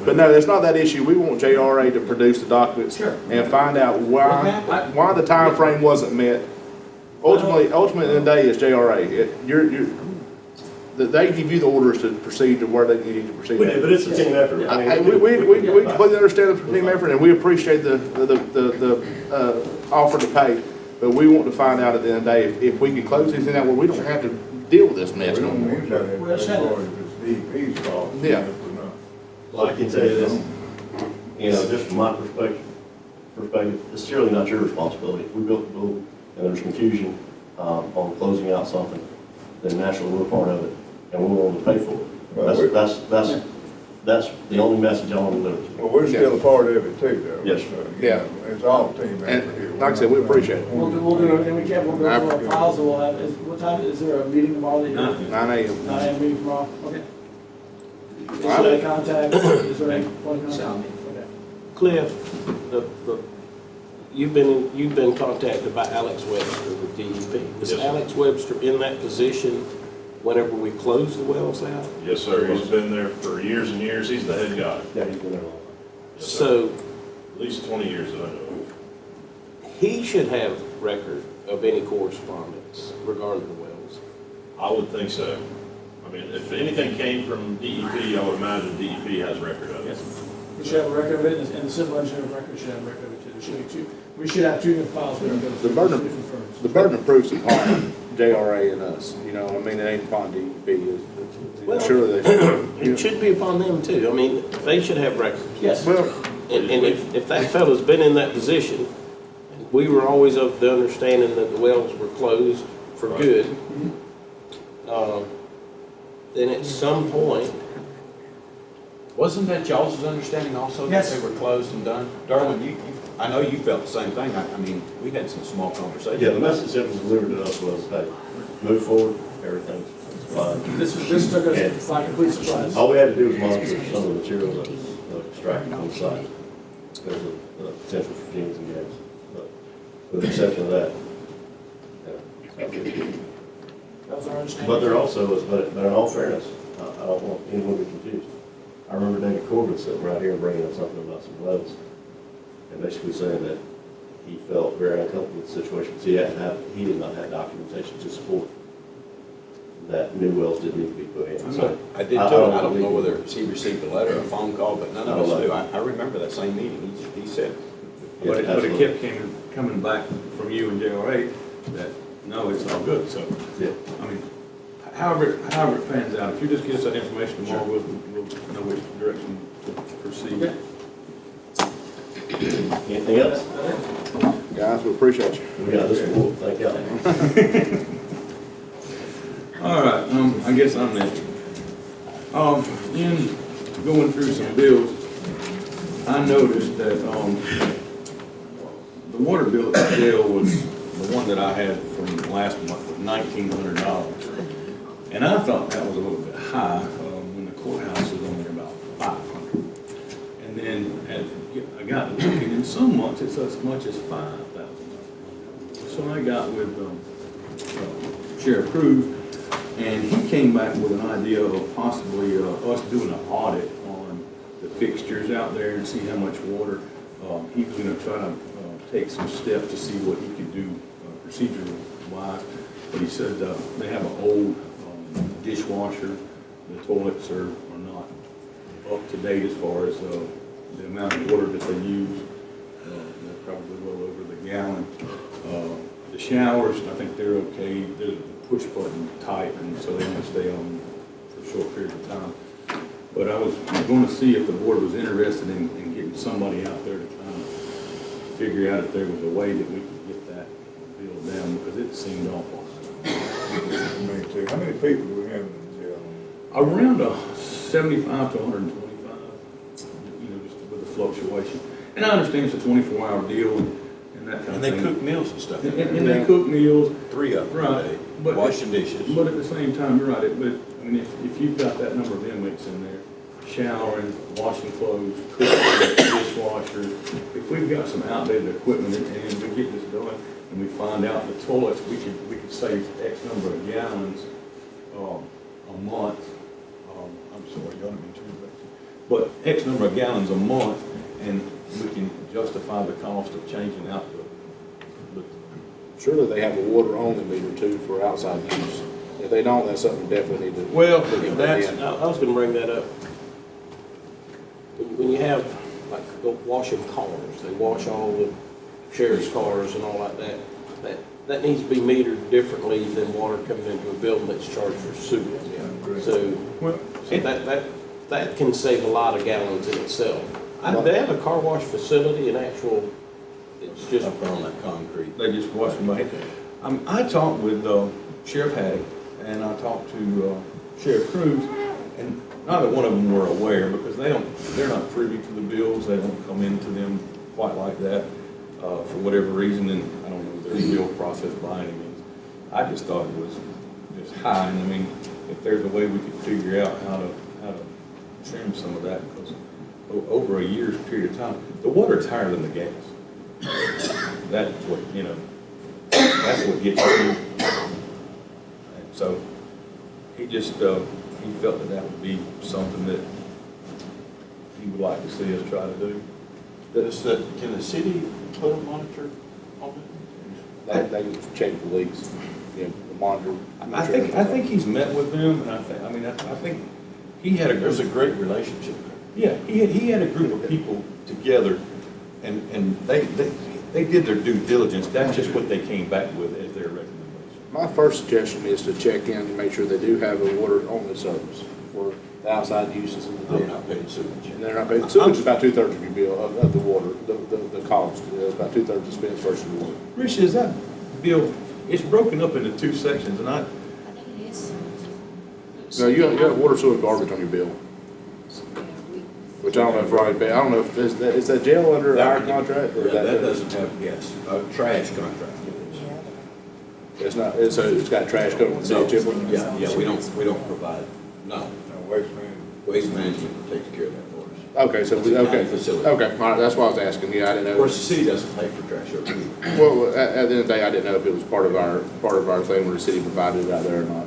But no, it's not that issue. We want JRA to produce the documents
Sure.
and find out why the time frame wasn't met. Ultimately, in the day, it's JRA. They give you the orders to proceed to where they need to proceed.
We did, but it's a team effort. I mean,
We completely understand the team effort, and we appreciate the offer to pay. But we want to find out at the end of the day if we can close this thing out where we don't have to deal with this mess
We
no
don't
more.
need that as far as it's DEP's fault.
Yeah.
If we're not.
well, I can tell you this, just from my perspective, it's surely not your responsibility. If we built the building and there's confusion on closing out something, then naturally we're part of it and we're willing to pay for it.
Well,
That's the only message I want to deliver.
Well, we're still a part of it too, though.
Yes.
So, you
Yeah.
know, it's all team effort
And
here.
like I said, we appreciate it.
We'll do everything we can, we'll go through our files, and we'll have, what time, is there a meeting tomorrow? that you're-
9 a.m.
9 a.m. meeting tomorrow, okay. Is
All right.
there a contact, is there any point of contact? Okay.
Cliff, you've been contacted by Alex Webster with DEP. Was
Yes, sir.
Alex Webster in that position whenever we closed the wells out?
Yes, sir, he's been there for years and years, he's the head guy.
Yeah, he's been there a long time.
Yes, sir.
So
At least 20 years that I know of.
he should have record of any correspondence regarding the wells.
I would think so. I mean, if anything came from DEP, I would imagine DEP has record of it.
We should have a record of it, and the civil engineer record should have a record of it too. There should be two, we should have two different files.
The burden of proof's upon JRA and us, you know, I mean, it ain't upon DEP.
Well,
Sure they.
It should be upon them too. I mean, they should have records.
Yes.
Well,
And if that fellow's been in that position, we were always of the understanding that the wells were closed for
Right.
good. Then at some point,
Wasn't that y'all's understanding also that
Yes.
they were closed and done? Darwin, I know you felt the same thing. I mean, we had some small conversations.
Yeah, the message that was delivered to us was, hey, move forward, everything's fine.
This took us by complete surprise.
All we had to do was monitor some of the material that was extracted from the site. There's a potential for fumes and gas, but with the exception of that, yeah.
That was our understanding.
But there also was, but in all fairness, I don't want anyone to be confused. I remember David Corbett sitting right here and bringing up something about some wells, and basically saying that he felt very uncomfortable with the situation because he did not have documentation to support that new wells didn't need to be put in. So
I did too. I don't know whether he received a letter or a phone call, but none of us do. I remember that same meeting. He said,
But it kept coming back from you and JRA that, no, it's all good, so.
yeah.
I mean, however it pans out, if you just give us that information tomorrow, we'll know which direction to proceed.
Anything else?
guys, we appreciate you.
We got this one. Thank y'all.
All right, I guess I'm next. In going through some bills, I noticed that, the water bill at the jail was the one that I had from last month, was $1,900. And I thought that was a little bit high, when the courthouse is only about $500. And then I got looking, and some months it's as much as $5,000. So I got with Sheriff Cruz, and he came back with an idea of possibly us doing an audit on the fixtures out there and see how much water. He was going to try to take some steps to see what he could do procedure-wise. But he said they have an old dishwasher. The toilets are not up to date as far as the amount of water that they use. They're probably well over the gallon. The showers, I think they're okay. The push button type, and so they only stay on for a short period of time. But I was going to see if the board was interested in getting somebody out there to kind of figure out if there was a way that we could get that bill down, because it seemed awful.
How many people do we have in jail?
Around 75 to 125, just with the fluctuation. And I understand it's a 24-hour deal and that kind of
and
thing.
they cook meals and stuff.
And they cook meals.
3 of them
Right.
a day,
But-
washing dishes.
But at the same time, you're right, if you've got that number of inmates in there, showering, washing clothes, cooking, dishwashers, if we've got some outdated equipment and we get this done, and we find out the toilets, we could save X number of gallons, a month. I'm sorry, y'all didn't mean to interrupt you. But X number of gallons a month, and we can justify the cost of changing out the
Surely they have a water-only meter too for outside use. If they don't, that's something we definitely need to.
well,
look at
that's,
again.
I was gonna bring that up. When you have, like, go washing cars, they wash all the sheriff's cars and all like that, that needs to be metered differently than water coming into a building that's charged for sewer. So, that can save a lot of gallons in itself. They have a car wash facility, an actual, it's just.
Up on that concrete.
They just wash them away. I talked with Sheriff Haddock, and I talked to Sheriff Cruz, and neither one of them were aware, because they're not privy to the bills. They don't come into them quite like that for whatever reason, and I don't know their bill process by any means. I just thought it was just high, and I mean, if there's a way we could figure out how to trim some of that, because
over a year's period of time, the water's higher than the gas. That's what, that's what gets you. And so he just, he felt that that would be something that he would like to see us try to do.
Can the city put a monitor on it?
They check the leaks, the monitor.
I think he's met with them, and I think he had
There's a great relationship there.
Yeah, he had a group of people together, and they did their due diligence. That's just what they came back with as their recommendation.
My first suggestion is to check in to make sure they do have a water-only service for the outside uses of the
They're
building.
not paying sewage.
And they're not paying, sewage is about 2/3 of your bill, of the water, the cost, about 2/3 expense versus the water.
Rich, is that bill, it's broken up into two sections, and
I think it is.
No, you got water, sewer, and garbage on your bill, which I don't know if Ronnie paid. I don't know if, is that jail under our contract? Or
That doesn't have, yes, a trash contract.
It's not, it's got trash covered with the city chip.
Yeah, we don't provide, no. Waste management takes care of that for us.
Okay, so,
It's a county
okay,
facility.
okay, all right, that's why I was asking, yeah, I didn't know.
Of course, the city doesn't pay for trash over here.
Well, at the end of the day, I didn't know if it was part of our thing where the city provided it out there or not.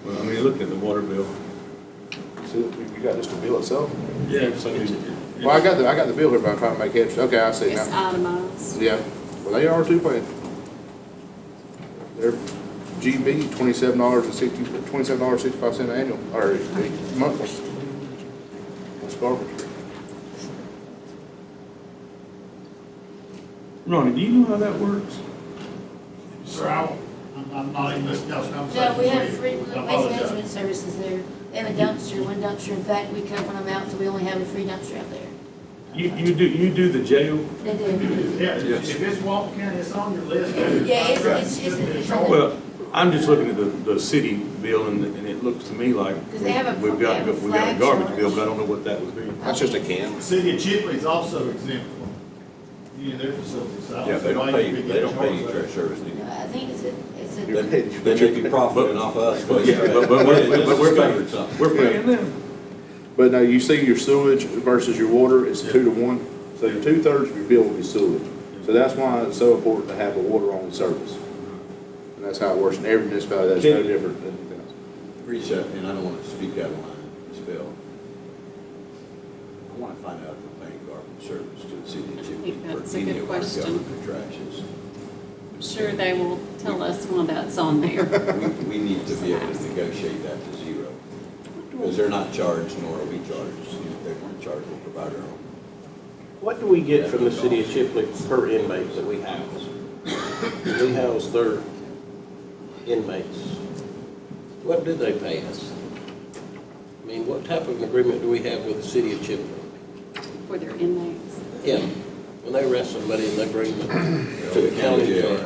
well, I mean, looking at the water bill.
So you got just the bill itself?
Yeah.
Well, I got the bill here, but I'm trying to make heads. Okay, I see
It's
now.
itemized.
Yeah, well, they are too, paying. They're GB, $27.65 annual, or monthly. That's garbage.
Ronnie, do you know how that works?
Sir, I'm not even listening to this conversation.
No, we have free
I
waste
apologize.
management services there. They have a dumpster, one dumpster. In fact, we cover them out, so we only have a free dumpster out there.
You do the jail?
They do.
Yeah, if it's Walton County, it's on your list.
Yeah, it's on the,
Well, I'm just looking at the city bill, and it looks to me like
'Cause they have a-
we've got
they have a
a
flag
garbage bill,
charge.
but I don't know what that would be.
That's just a can.
The city of Chipley is also exempt from using their facilities. So I
Yeah, they
see why
don't pay
you'd be
you, they
getting
don't pay you
charged for that.
trash service, do you?
I think it's a,
Then they be profiting off us.
But yeah, but we're paying,
something.
we're paying them.
But now you see your sewage versus your water is 2-to-1. So 2/3 of your bill will be sewage. So that's why it's so important to have a water-only service. And that's how it works in every municipality. That's no different than anything else.
Reset, and I don't want to speak out of line, Ms. Bell. I want to find out if we're paying garbage service to the city of Chipley.
think that's
for
a
any
good
of our
question.
government trashes.
I'm sure they will tell us when that's on there.
We need to be able to negotiate that to zero. Because they're not charged, nor are we charged. If they weren't charged, we'll provide our own.
What do we get from the city of Chipley per inmate that we house? We house their inmates. What do they pay us? I mean, what type of an agreement do we have with the city of Chipley?
For their inmates.
Yeah, when they arrest somebody and they bring them to the county jail.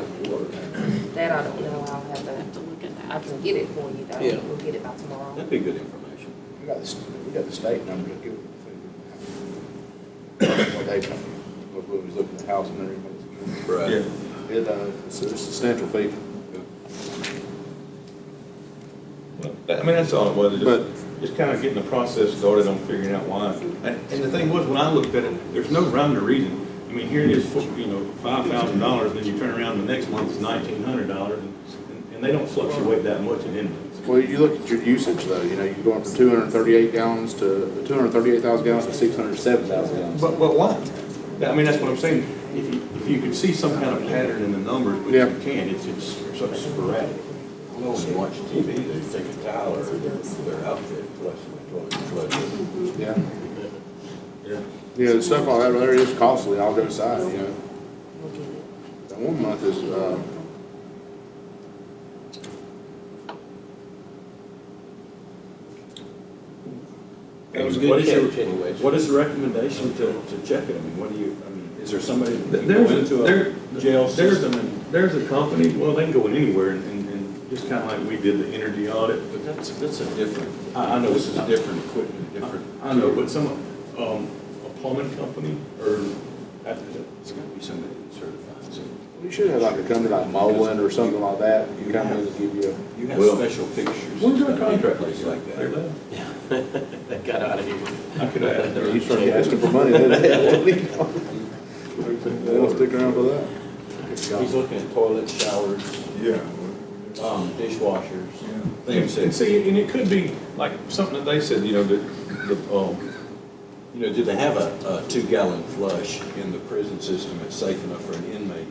That I don't know, I'll have
I have
to,
to look at
I
that.
can get it for you though.
Yeah.
We'll get it by tomorrow.
That'd be good information.
We got the state number to give it. What they pay. What we was looking at the house and everything.
Right.
Yeah.
It's a substantial fee.
I mean, that's all it was,
But-
just kind of getting the process started on figuring out why. And the thing was, when I looked at it, there's no rhyme or reason. I mean, here it is, $5,000, then you turn around the next month, it's $1,900, and they don't fluctuate that much in inmates.
Well, you look at your usage though, you're going from 238 gallons to 238,000 gallons to 607,000 gallons.
But why? I mean, that's what I'm saying. If you could see some kind of pattern in the numbers, but
Yeah.
you can't, it's sort of sporadic.
I know when you watch TV, they take a towel or their outfit, flush the toilet, flush it.
Yeah.
Yeah.
Yeah, the stuff like that there is costly, I'll go aside,
We'll get it.
That 1 month is,
That was a
What
good
is your-
catch anyways.
What is the recommendation to check it? I mean, what do you, is there somebody that can go
There's
into a jail system and?
There's a company, well, they can go in anywhere and just kind of like we did the energy audit.
But that's a different,
I know
this is different equipment, different.
I know, but a plumbing company or,
It's gotta be somebody that's certified, so.
should have like a company like Mullen or something like that, you come in and give you
You have
Well,
special fixtures.
When's our
that
contract
places
like that?
They got out of here.
I could add.
a, you start asking for money, then they don't stick around for that.
He's looking at toilets, showers,
Yeah.
dishwashers.
Things, and see, and it could be like something that they said, you know, that,
You know, do they have a 2-gallon flush in the prison system that's safe enough for an inmate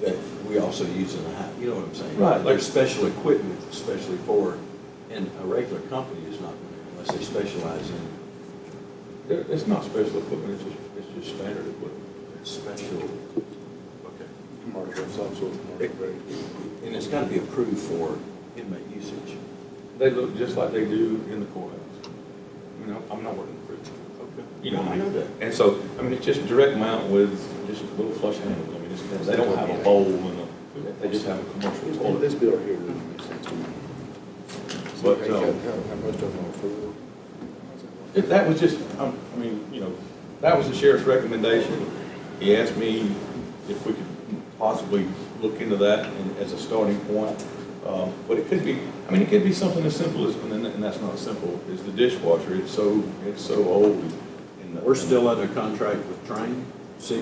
that we also use in the house? You know what I'm saying?
Right.
There's special equipment, especially for, and a regular company is not, unless they specialize in
it's not special equipment, it's just standard equipment.
special, okay.
Commercial, some sort of commercial.
And it's got to be approved for inmate usage.
They look just like they do in the courthouse. You know, I'm not working in prison.
Okay.
You know what I mean?
I know that.
And so, I mean, it's just direct mount with just little flush handles. I mean, they don't have a bowl and they just have a commercial toilet.
This bill here really makes sense to me.
But,
How much of them are for?
That was just, I mean, you know, that was the sheriff's recommendation. He asked me if we could possibly look into that as a starting point. But it could be, I mean, it could be something as simple as, and that's not simple, is the dishwasher. It's so old. And
We're still under contract with Train. See,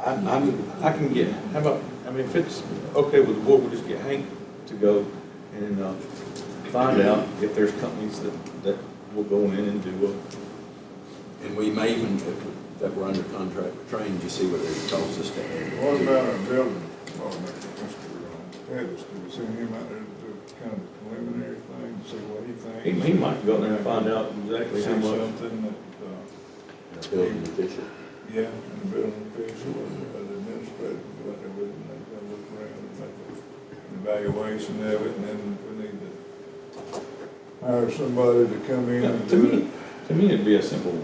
I mean,
I can get, how about, I mean, if it's okay with the board, we'll just get Hank to go and find out if there's companies that will go in and do
and we may even, that we're under contract with Train, you see what it costs us to add.
What about our building department, Mr. Pettis? Have you seen him out there to do kind of preliminary thing, to see what he thinks?
He might go out there and find out exactly
See
how much.
something that,
Building official.
yeah, and the building official or the administrator, go out there with him, and they look around and make an evaluation of it, and then we need to hire somebody to come in and do it.
To me, it'd be a simple,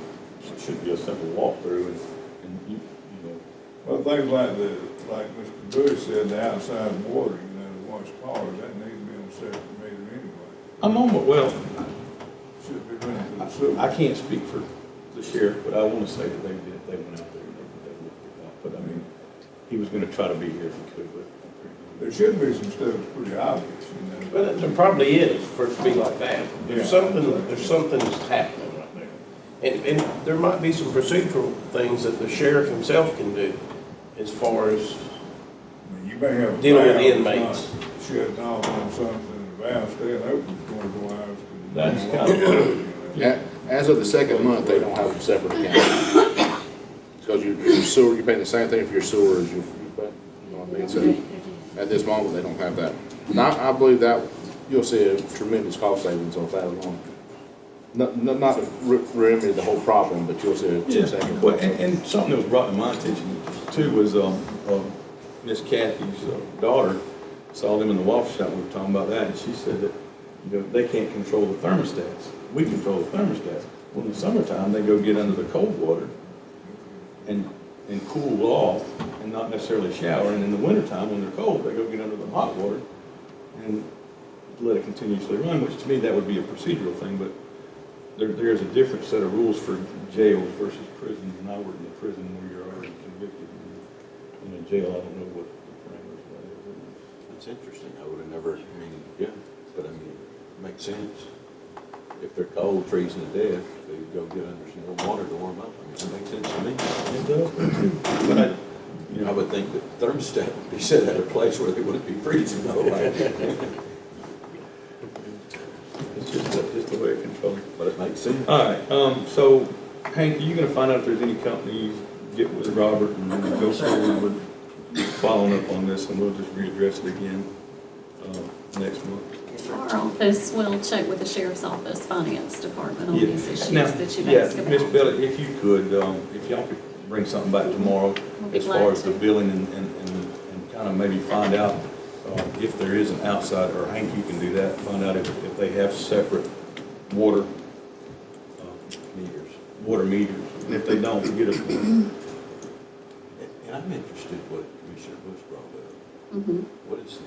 should be a simple walkthrough and you know.
Well, things like like Mr. Bush said, the outside water, you know, to wash cars, that needs to be on a separate meter anyway.
I'm on, well,
Should be running through the sewer.
I can't speak for the sheriff, but I want to say that they did, they went out there and they looked it up. But I mean, he was gonna try to be here if he could, but.
There should be some stuff that's pretty obvious, you know.
Well, there probably is for it to be like that. There's something that's happening right there. And there might be some procedural things that the sheriff himself can do as far as
I mean, you may have a
dealing with
valve
inmates.
that's not shutting off on something, and the valve staying open for 24 hours.
That's kind of,
As of the second month, they don't have a separate account. Because your sewer, you're paying the same thing for your sewer as you pay, you know what I mean? So at this moment, they don't have that. And I believe that you'll see a tremendous cost savings on that alone. Not to remedy the whole problem, but you'll see a substantial.
well, and something that was brought to my attention too was, Miss Kathy's daughter saw them in the waffle shop, we were talking about that, and she said that, you know, they can't control the thermostats. We control the thermostats. Well, in the summertime, they go get under the cold water and cool off and not necessarily shower. And in the wintertime, when they're cold, they go get under the hot water and let it continuously run, which to me, that would be a procedural thing, but there's a different set of rules for jails versus prisons. And I work in a prison where you're already convicted. In a jail, I don't know what the parameters of that is.
It's interesting. I would have never, I mean, yeah, but I mean, it makes sense. If they're cold, freezing to death, they go get under some more water to warm up. I mean, it makes sense to me.
It does, but
I would think that thermostat would be set at a place where they wouldn't be freezing though, right?
it's just the way it controls.
But it makes sense.
All right, so Hank, are you gonna find out if there's any companies, get with Robert and then go forward with following up on this, and we'll just readdress it again, next month?
Our office will check with the sheriff's office finance department on
Yeah.
these issues
Now,
that you've
yeah,
asked about.
Miss Bella, if you could, if y'all could bring something back tomorrow
We'll be
as far
glad
as the
to.
billing and kind of maybe find out if there is an outside, or Hank, you can do that, find out if they have separate water meters. And if they don't, get us one.
And I'm interested what Commissioner Bush brought up.
Mhm.
What is it?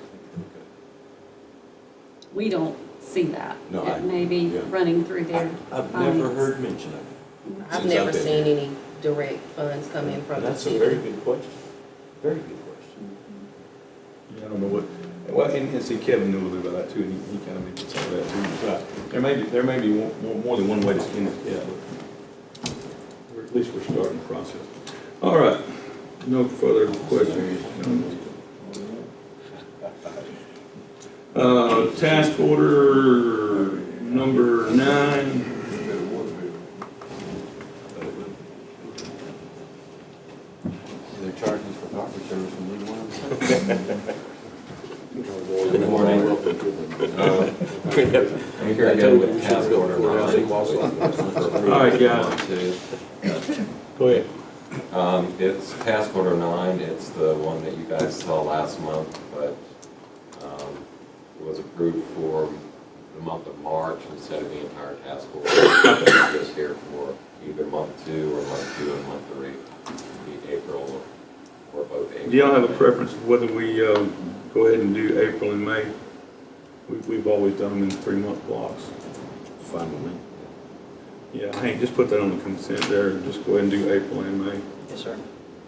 We don't see that.
No,
It may be running through their
I've
finance.
never heard mention of it.
I've
Since
never
I've been
seen
here.
any direct funds coming from the
That's a
city.
very good question. Very good question. Yeah, I don't know what, well, and see, Kevin knew a little bit about that too, and he kind of mentioned some of that too. He's right. There may be more than one way to skin this cat, but at least we're starting the process. All right, no further questions. Task order number 9.
They're charging us for garbage service and we want them.
Good morning. I'm here again with task order 9.
All right, guys. Go ahead.
It's task order 9, it's the one that you guys saw last month, but it was approved for the month of March instead of the entire task order. Just here for either month 2 or month 2 and month 3, be April or both April.
Do y'all have a preference of whether we go ahead and do April and May? We've always done them in 3-month blocks.
Fine with me.
Yeah, Hank, just put that on the consent there, and just go ahead and do April and May.
Yes, sir.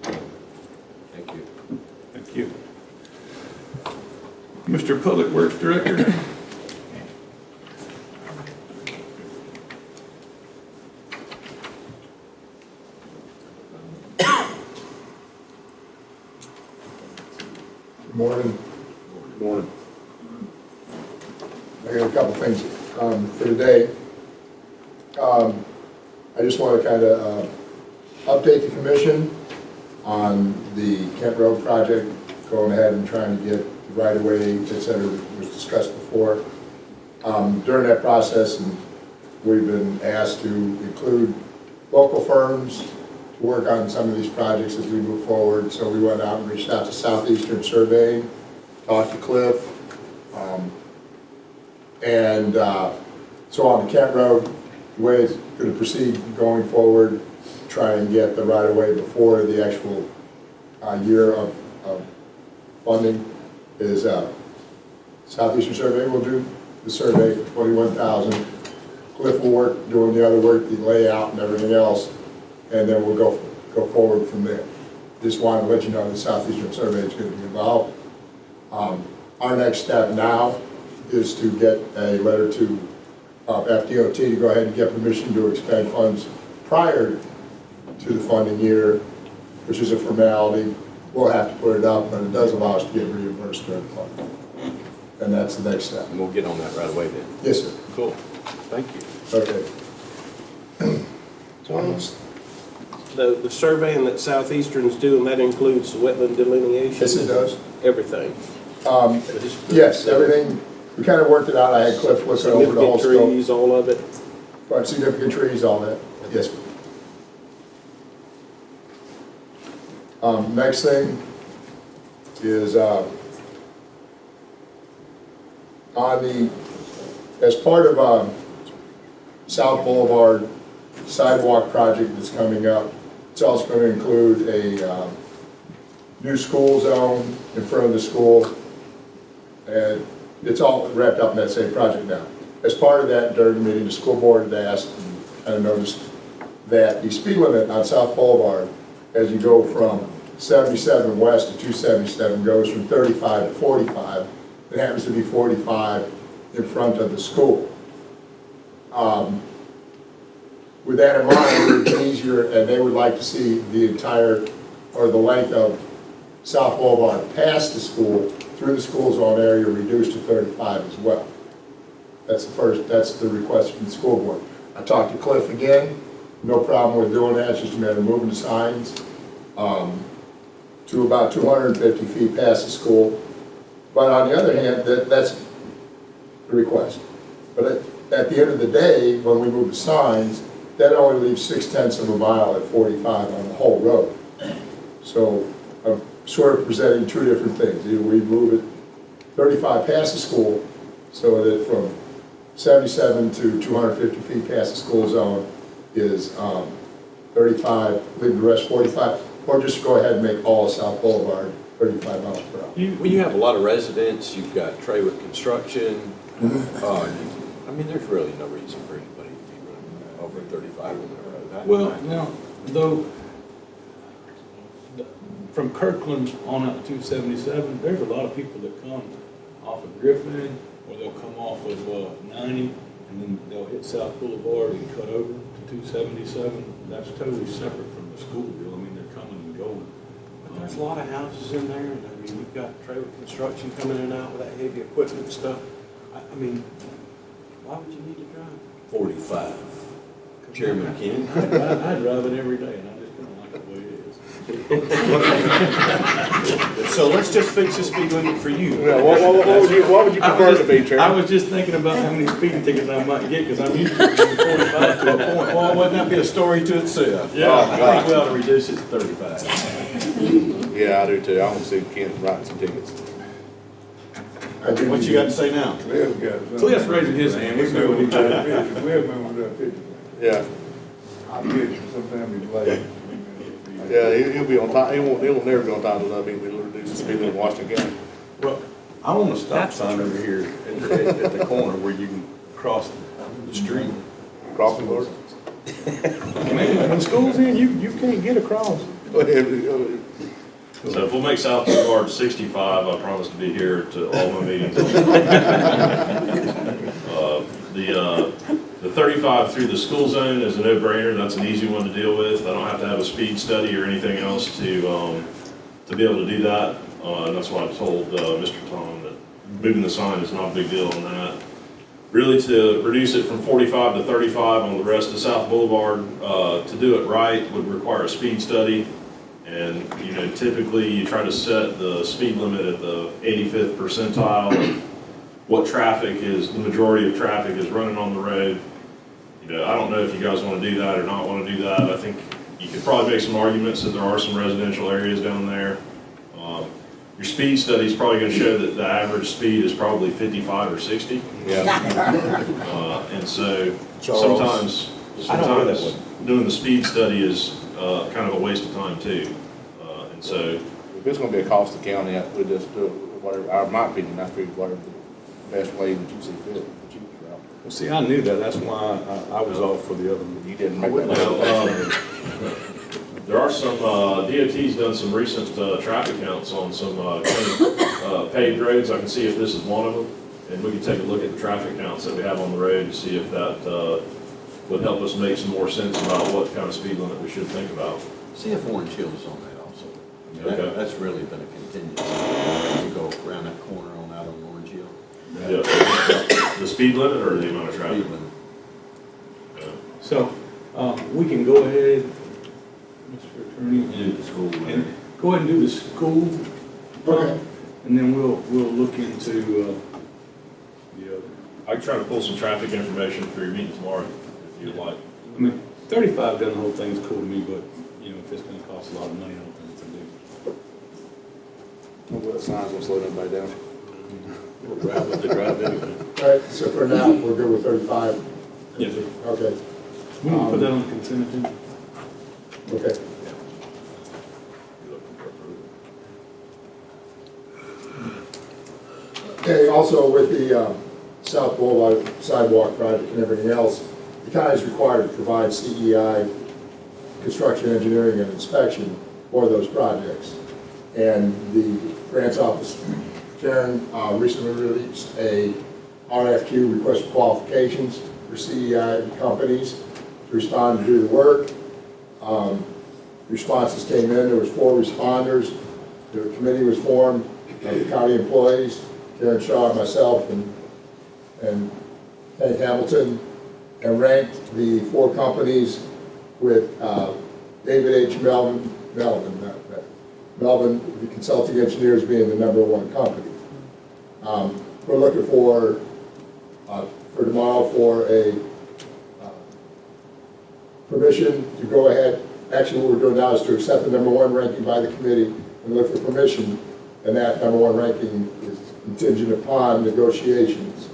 Thank you.
Thank you. Mr. Public Works Director?
Good morning.
Good morning.
I got a couple things for today. I just want to kind of update the commission on the Kent Road project, going ahead and trying to get the right-of-way, et cetera, that was discussed before. During that process, and we've been asked to include local firms to work on some of these projects as we move forward. So we went out and reached out to Southeastern Surveying, talked to Cliff, so on the Kent Road, the way it's going to proceed going forward, try and get the right-of-way before the actual year of funding is Southeastern Survey will do the survey for $21,000. Cliff will work doing the other work, the layout and everything else, and then we'll go forward from there. Just wanted to let you know the Southeastern Survey is going to be involved. Our next step now is to get a letter to FDOT to go ahead and get permission to expend funds prior to the funding year, which is a formality. We'll have to put it up, but it does allow us to get reimbursed during the funding. And that's the next step.
And we'll get on that right away then.
Yes, sir.
Cool. Thank you.
Okay.
The surveying that Southeastern's doing, that includes the wetland delineation?
Yes, it does.
Everything?
Yes, everything. We kind of worked it out. I had Cliff listen over the whole scope.
Significant trees, all of it?
Right, significant trees, all that. Yes. Next thing is as part of South Boulevard sidewalk project that's coming up, it's also going to include a new school zone in front of the school, and it's all wrapped up in that same project now. As part of that, during the meeting, the school board had asked, and kind of noticed that the speed limit on South Boulevard, as you go from 77 west to 277, goes from 35 to 45. It happens to be 45 in front of the school. With that in mind, it's easier, and they would like to see the entire, or the length of South Boulevard past the school, through the school zone area, reduced to 35 as well. That's the request from the school board. I talked to Cliff again, no problem with doing that, it's just a matter of moving the signs to about 250 feet past the school. But on the other hand, that's the request. But at the end of the day, when we move the signs, that only leaves 0.6 of a mile at 45 on the whole road. So I'm sort of presenting two different things. Either we move it 35 past the school, so that from 77 to 250 feet past the school zone is 35, leave the rest 45, or just go ahead and make all of South Boulevard 35 miles per hour.
You have a lot of residents, you've got Traywick Construction. I mean, there's really no reason for anybody to be running over 35 on the road.
Well, now, though,
from Kirkland on out to 277, there's a lot of people that come off of Griffin, or they'll come off of 90, and then they'll hit South Boulevard and cut over to 277. That's totally separate from the school deal. I mean, they're coming and going.
But there's a lot of houses in there, and I mean, you've got trailer construction coming in and out with that heavy equipment and stuff. I mean, why would you need to drive 45? Chairman King?
I drive it every day, and I just don't like the way it is.
So let's just fix the speed limit for you.
Yeah, what would you prefer to be, Chairman?
I was just thinking about how many speeding tickets I might get, because I'm used to being 45 to a point. Well, wouldn't that be a story to itself? Yeah, I think we ought to reduce it to 35.
Yeah, I do too. I want to see Kent writing some tickets.
What you got to say now? Cliff's raising his hand. We know what he got.
Yeah.
I'll get you sometime he's late.
Yeah, he'll be on time. He'll never be on time to love me. We'll reduce the speed limit in Washington County.
Well, I want a stop sign over here at the corner where you can cross the street.
Crossing guard?
When school's in, you can't get across.
So if we'll make South Boulevard 65, I promise to be here to all my meetings. The 35 through the school zone is a no-brainer. That's an easy one to deal with. I don't have to have a speed study or anything else to be able to do that. And that's why I told Mr. Tom that moving the sign is not a big deal on that. Really, to reduce it from 45 to 35 on the rest of South Boulevard, to do it right would require a speed study. And, you know, typically you try to set the speed limit at the 85th percentile of what traffic is, the majority of traffic is running on the road. You know, I don't know if you guys want to do that or not want to do that. I think you could probably make some arguments that there are some residential areas down there. Your speed study is probably going to show that the average speed is probably 55 or 60.
Yeah.
And so sometimes doing the speed study is kind of a waste of time too. And so
if it's going to be a cost to the county, we'll just do it, whatever, in my opinion, that's whatever the best way that you see fit, the cheapest route.
Well, see, I knew that. That's why I was off for the other one.
You didn't make that.
There are some, DOT's done some recent traffic counts on some paved roads. I can see if this is one of them. And we can take a look at the traffic counts that we have on the road to see if that would help us make some more sense about what kind of speed limit we should think about.
See if Orange Hill is on that also. I mean,
Okay.
that's really been a contingency. You go around that corner on out on Orange Hill.
Yeah. The speed limit or the amount of traffic?
Speed limit.
Yeah.
So, we can go ahead, Mr. Attorney,
Do the school.
and go ahead and do the school.
Okay.
And then we'll look into, the other.
I can try to pull some traffic information for your meeting tomorrow, if you'd like.
I mean, 35 down the whole thing is cool to me, but, you know, if it's gonna cost a lot of money, I don't think it's a big.
Well, that sign's going to slow everybody down.
We'll drive with the drive anyway.
All right, so for now, we're good with 35?
Yes, sir.
Okay,
We can put that on the consent agenda.
okay. Okay, also with the South Boulevard sidewalk project and everything else, the county is required to provide CEI, construction, engineering, and inspection for those projects. And the grants office, Karen, recently released a RFQ, request for qualifications, for CEI companies to respond to do the work. Responses came in, there was 4 responders. The committee was formed of the county employees, Karen Shaw, myself, and Hank Hamilton, and ranked the 4 companies with David H. Melvin, the consulting engineers being the #1 company. We're looking for tomorrow for a permission to go ahead. Actually, what we're doing now is to accept the #1 ranking by the committee and look for permission, and that #1 ranking is contingent upon negotiations,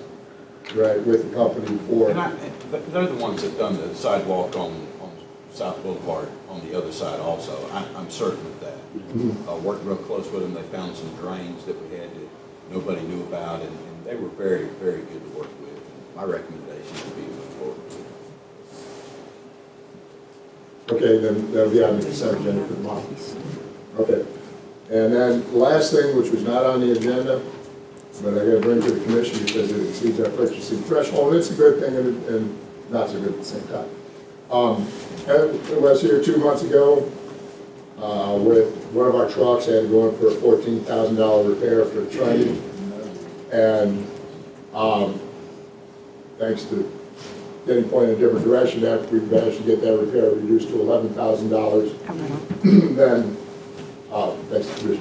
right, with the company for.
They're the ones that done the sidewalk on South Boulevard on the other side also. I'm certain of that. Worked real close with them. They found some drains that we had that nobody knew about, and they were very, very good to work with. My recommendation would be to move forward.
Okay, then that'll be on the consent agenda for tomorrow. Okay. And then the last thing, which was not on the agenda, but I gotta bring to the commission because it exceeds our purchasing threshold, and it's a good thing and not so good at the same time. I was here 2 months ago with one of our trucks, had to go in for a $14,000 repair for training. And thanks to getting pointed in a different direction, after we managed to get that repair reduced to $11,000. Then, thanks to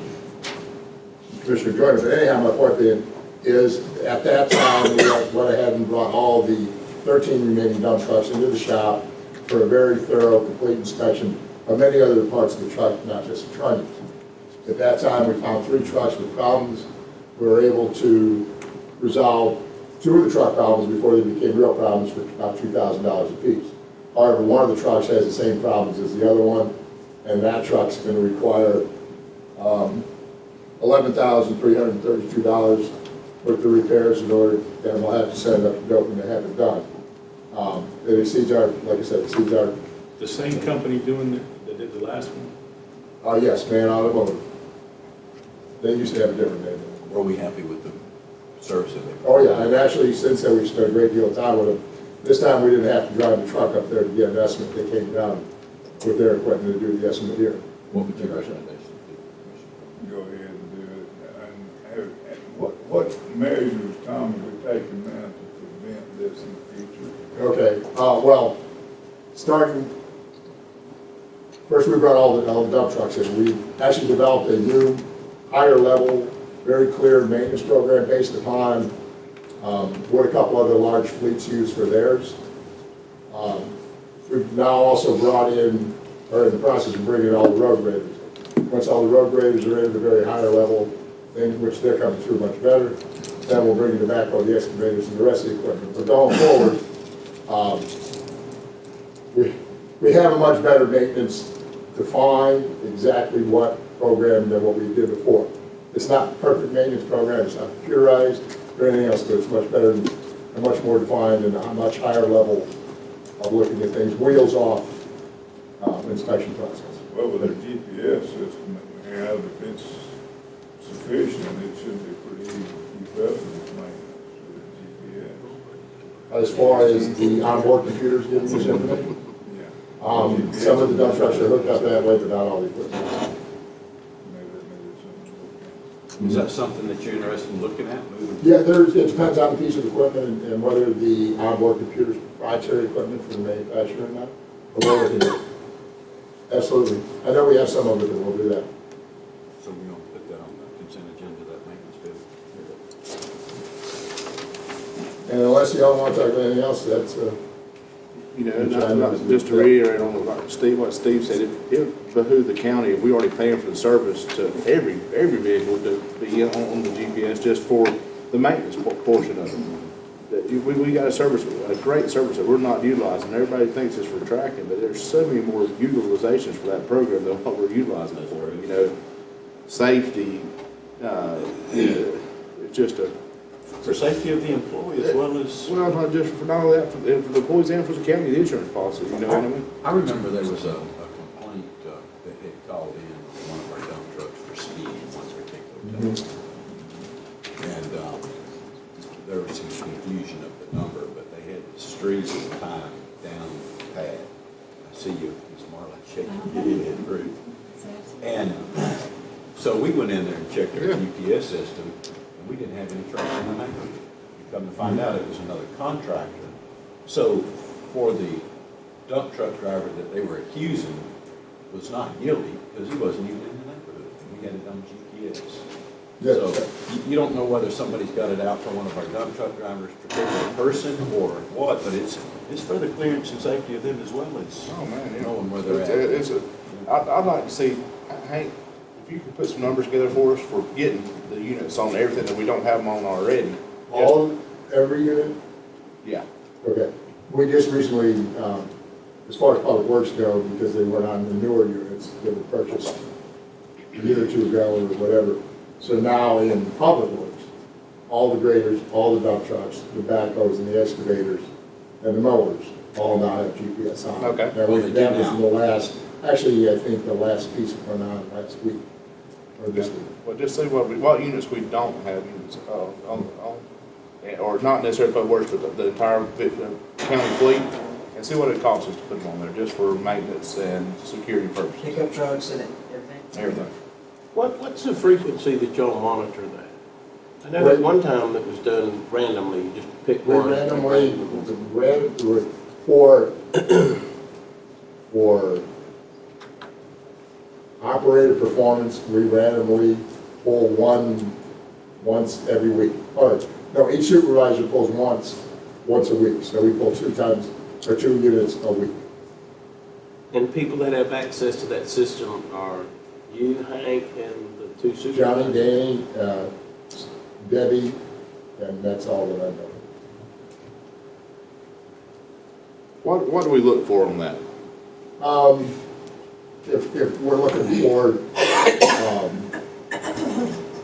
Commissioner Jordan. But anyhow, my point being is, at that time, we went ahead and brought all the 13 remaining dump trucks into the shop for a very thorough, complete inspection of many other parts of the truck, not just the trunnions. At that time, we found 3 trucks with problems. We were able to resolve 2 of the truck problems before they became real problems for about $2,000 apiece. However, one of the trucks has the same problems as the other one, and that truck's going to require $11,332 worth of repairs in order, and we'll have to send it up to Dothan to have it done. It exceeds our, like I said, exceeds our.
The same company doing that did the last one?
Yes, Man Automotive. They used to have a different name.
Were we happy with the service that they?
Oh, yeah, and actually, since then, we've spent a great deal of time with them. This time, we didn't have to drive the truck up there to get an estimate. They came down with their equipment to do the estimate here.
What would your recommendation be?
Go ahead and do it. And what measures, Tom, are we taking now to prevent this in the future?
Okay, well, starting, first we brought all the dump trucks in. We actually developed a new, higher level, very clear maintenance program based upon what a couple other large fleets use for theirs. We've now also brought in, or in the process of bringing all the road graders. Once all the road graders are in at a very higher level, in which they're coming through much better, then we'll bring in the backhoe, the excavators, and the rest of the equipment. But going forward, we have a much better maintenance defined exactly what program than what we did before. It's not a perfect maintenance program, it's not computerized or anything else, but it's much better and much more defined and a much higher level of looking at things, wheels off inspection process.
Well, with our GPS system that we have, if it's sufficient, it should be pretty easy to keep up with its maintenance with GPS.
As far as the onboard computers giving us information, some of the dump trucks are hooked up that way, but not all the equipment.
Is that something that you're interested in looking at moving?
Yeah, it depends on the piece of equipment and whether the onboard computer is proprietary equipment for the manufacturer or not. But we're looking at it. Absolutely. I know we have some of it, and we'll do that.
So we're gonna put that on the consent agenda, that maintenance bill?
And unless y'all want to talk about anything else, that's,
You know, just to reiterate on what Steve said, it behoove the county, if we already paying for the service to every vehicle to be on the GPS just for the maintenance portion of it. We got a service, a great service that we're not utilizing. Everybody thinks it's for tracking, but there's so many more utilizations for that program than what we're utilizing it for. You know, safety, it's just a.
For safety of the employee as well as.
Well, not just for, not only that, for the employees and for the county, the insurance policy, you know what I mean?
I remember there was a complaint that had called in one of our dump trucks for speeding once we take those down. And there was some confusion of the number, but they had the street and time down pat. I see you, Ms. Marla, shaking your head, Ruth. And so we went in there and checked their GPS system, and we didn't have any trace in the number. Come to find out, it was another contractor. So for the dump truck driver that they were accusing was not guilty because he wasn't even in the neighborhood. We had it on GPS. So you don't know whether somebody's got it out for one of our dump truck drivers, particular person, or what, but it's for the clearance and safety of them as well as knowing where they're at.
I'd like to see, Hank, if you could put some numbers together for us for getting the units on everything that we don't have them on already.
Every unit?
Yeah.
Okay. We just recently, as far as public works go, because they went on the newer units that were purchased a year or two ago or whatever. So now in public works, all the graders, all the dump trucks, the backhoes and the excavators and the mowers all now have GPS on.
Okay.
That was in the last, actually, I think the last piece went on last week. or this week.
Well, just see what units we don't have units or not necessarily public works, but the entire county fleet, and see what it costs us to put them on there, just for maintenance and security purposes.
Pickup trucks and everything?
Everything.
What's the frequency that y'all monitor that? I know at one time that was done randomly, you just pick
We
one.
randomly, for operator performance, we randomly pull one once every week. Or, no, each supervisor pulls once a week, so we pull 2 times, or 2 units a week.
And people that have access to that system are you, Hank, and the 2 supervisors?
Johnny, Danny, Debbie, and that's all that I know.
What do we look for on that?
If we're looking for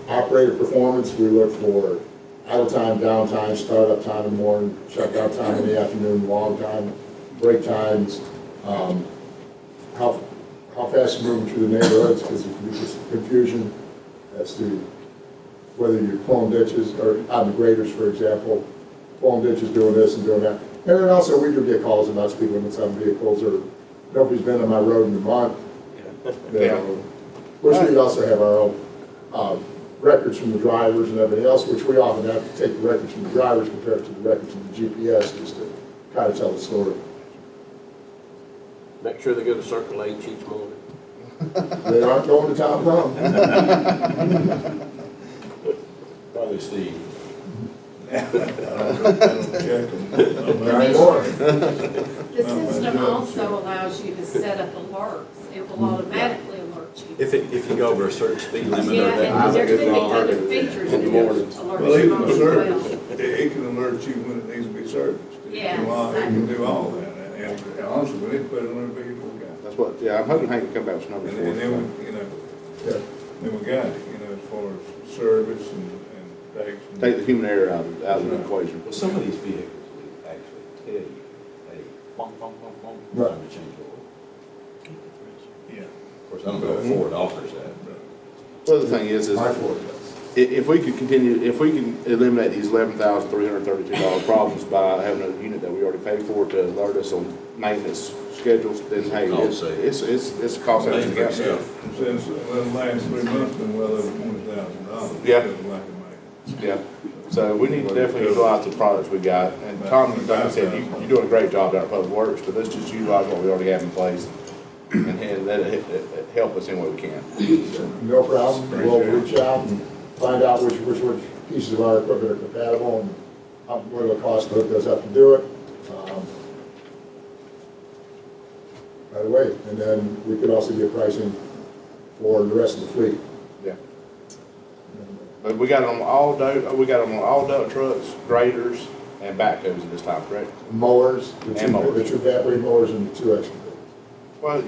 operator performance, we look for idle time, downtime, startup time in the morning, shutdown time in the afternoon, long time, break times, how fast you're moving through the neighborhoods, because there can be confusion as to whether you're pulling ditches, or on the graders, for example, pulling ditches, doing this and doing that. And then also, we do get calls about speed limits on vehicles, or nobody's been on my road in a month.
Yeah.
Which we also have our own records from the drivers and everything else, which we often have to take the records from the drivers compared to the records from the GPS, just to kind of tell the story.
Make sure they go to Circle H each morning.
They aren't going to Tom Thumb.
Probably Steve.
Not anymore.
The system also allows you to set up alerts. It will automatically alert you.
If you go over a certain speed limit or
Yeah,
that.
and there could be other features that
Well,
alert
even
you on
the
as well.
service, it can alert you when it needs to be serviced. It
Yeah,
can do all that, and honestly, we need to put it on every vehicle we got.
That's what, yeah, I'm hoping Hank can come back with numbers
And
for
then,
us.
then we got it, as far as service and dates.
Take the human error out of the equation.
Well, some of these vehicles will actually tell you, hey, bonk, bonk, bonk, bonk,
Right.
time to change oil.
Yeah.
Of course, I don't know if Ford offers that.
Well, the thing is
My Ford does.
if we could continue, if we can eliminate these $11,332 problems by having a unit that we already paid for to alert us on maintenance schedules, then hey, it's a cost savings.
Since the last 3 months, been well over $20,000.
Yeah. Yeah, so we need to definitely utilize the products we got, and Tom, like I said, you're doing a great job down at Public Works, but let's just utilize what we already have in place and let it help us in what we can.
No problem. We'll reach out and find out which pieces of our equipment are compatible and what it'll cost to hook those up to do it. By the way, and then we could also get pricing for the rest of the fleet.
Yeah. But we got them on all dump trucks, graders, and backhoes at this time, correct?
Mowers, the
And mowers.
two battery mowers and the 2 extra.
Well,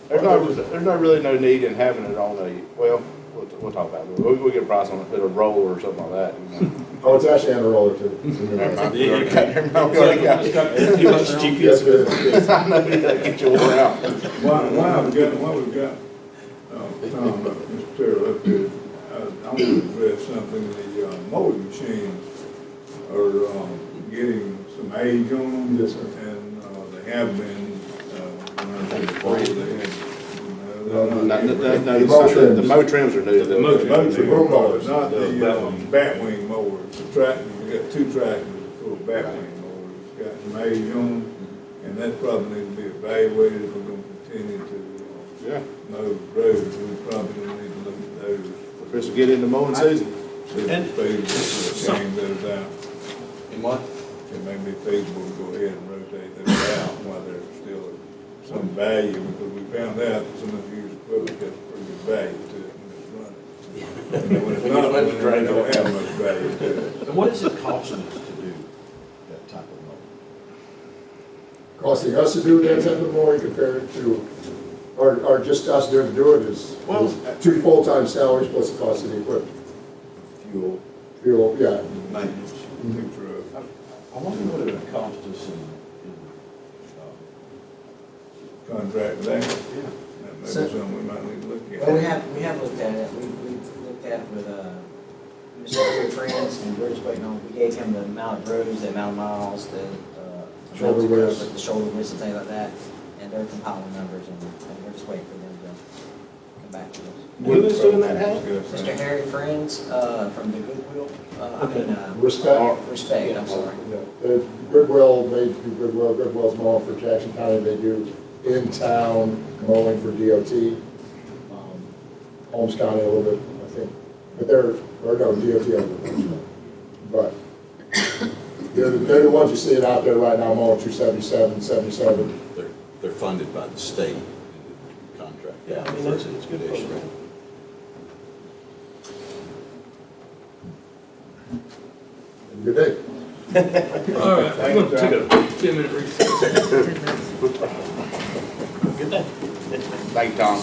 there's not really no need in having it on we'll talk about it. We'll get a price on a roller or something like that.
Oh, it's actually on the roller too.
Never mind. We already got GPS. I know that get you wore out.
Why we've got, Tom, Mr. Terrell up here, I want to address something, the mowing machines are getting some age on them.
Yes, sir.
And they have been, before they had.
The mow trims are new.
The mow mowers, not the batwing mowers. The tractor, we got 2 tractors for batwing mowers. It's got some age on them, and that probably needs to be evaluated if we're going to continue to mow roads. We probably need to look at those.
First to get into mowing season.
See if it's feasible to change those out.
And what?
It may be feasible to go ahead and rotate those out while there's still some value, because we found out that some of the used equipment has pretty good value to it when it's running. And when it's not running, they don't have much value to it.
And what is it costing us to do that type of mowing?
Costing us to do that type of mowing compared to, or just us there to do it is 2 full-time salaries plus the cost of the equipment. Fuel, yeah.
Maintenance, new truck.
I wonder what it would cost us in
Contract with that.
yeah.
That may be something we might need to look at.
Well, we have looked at it. We looked at it with, Mr. Gary Friends, and we're just waiting on, we gave him the amount of roads, the amount of miles, the
Shoulder widths.
the shoulder widths and things like that, and they're compiling numbers, and we're just waiting for them to come back to us.
Who is doing that, Hal?
Mr. Harry Friends, from the Goodwill, Respect, I'm sorry.
Yeah, the Goodwill, they do Goodwill, Goodwill's mowing for Jackson County, they do in-town mowing for DOT. Holmes County a little bit, I think, but they're, or no, DOT over there. But they're the ones you see it out there right now mowing 277, 77.
They're funded by the state contract.
Yeah, I mean, it's a good program.
Good day.
All right, I'm gonna take a 10-minute recess.
Good day.
Thank you, Tom.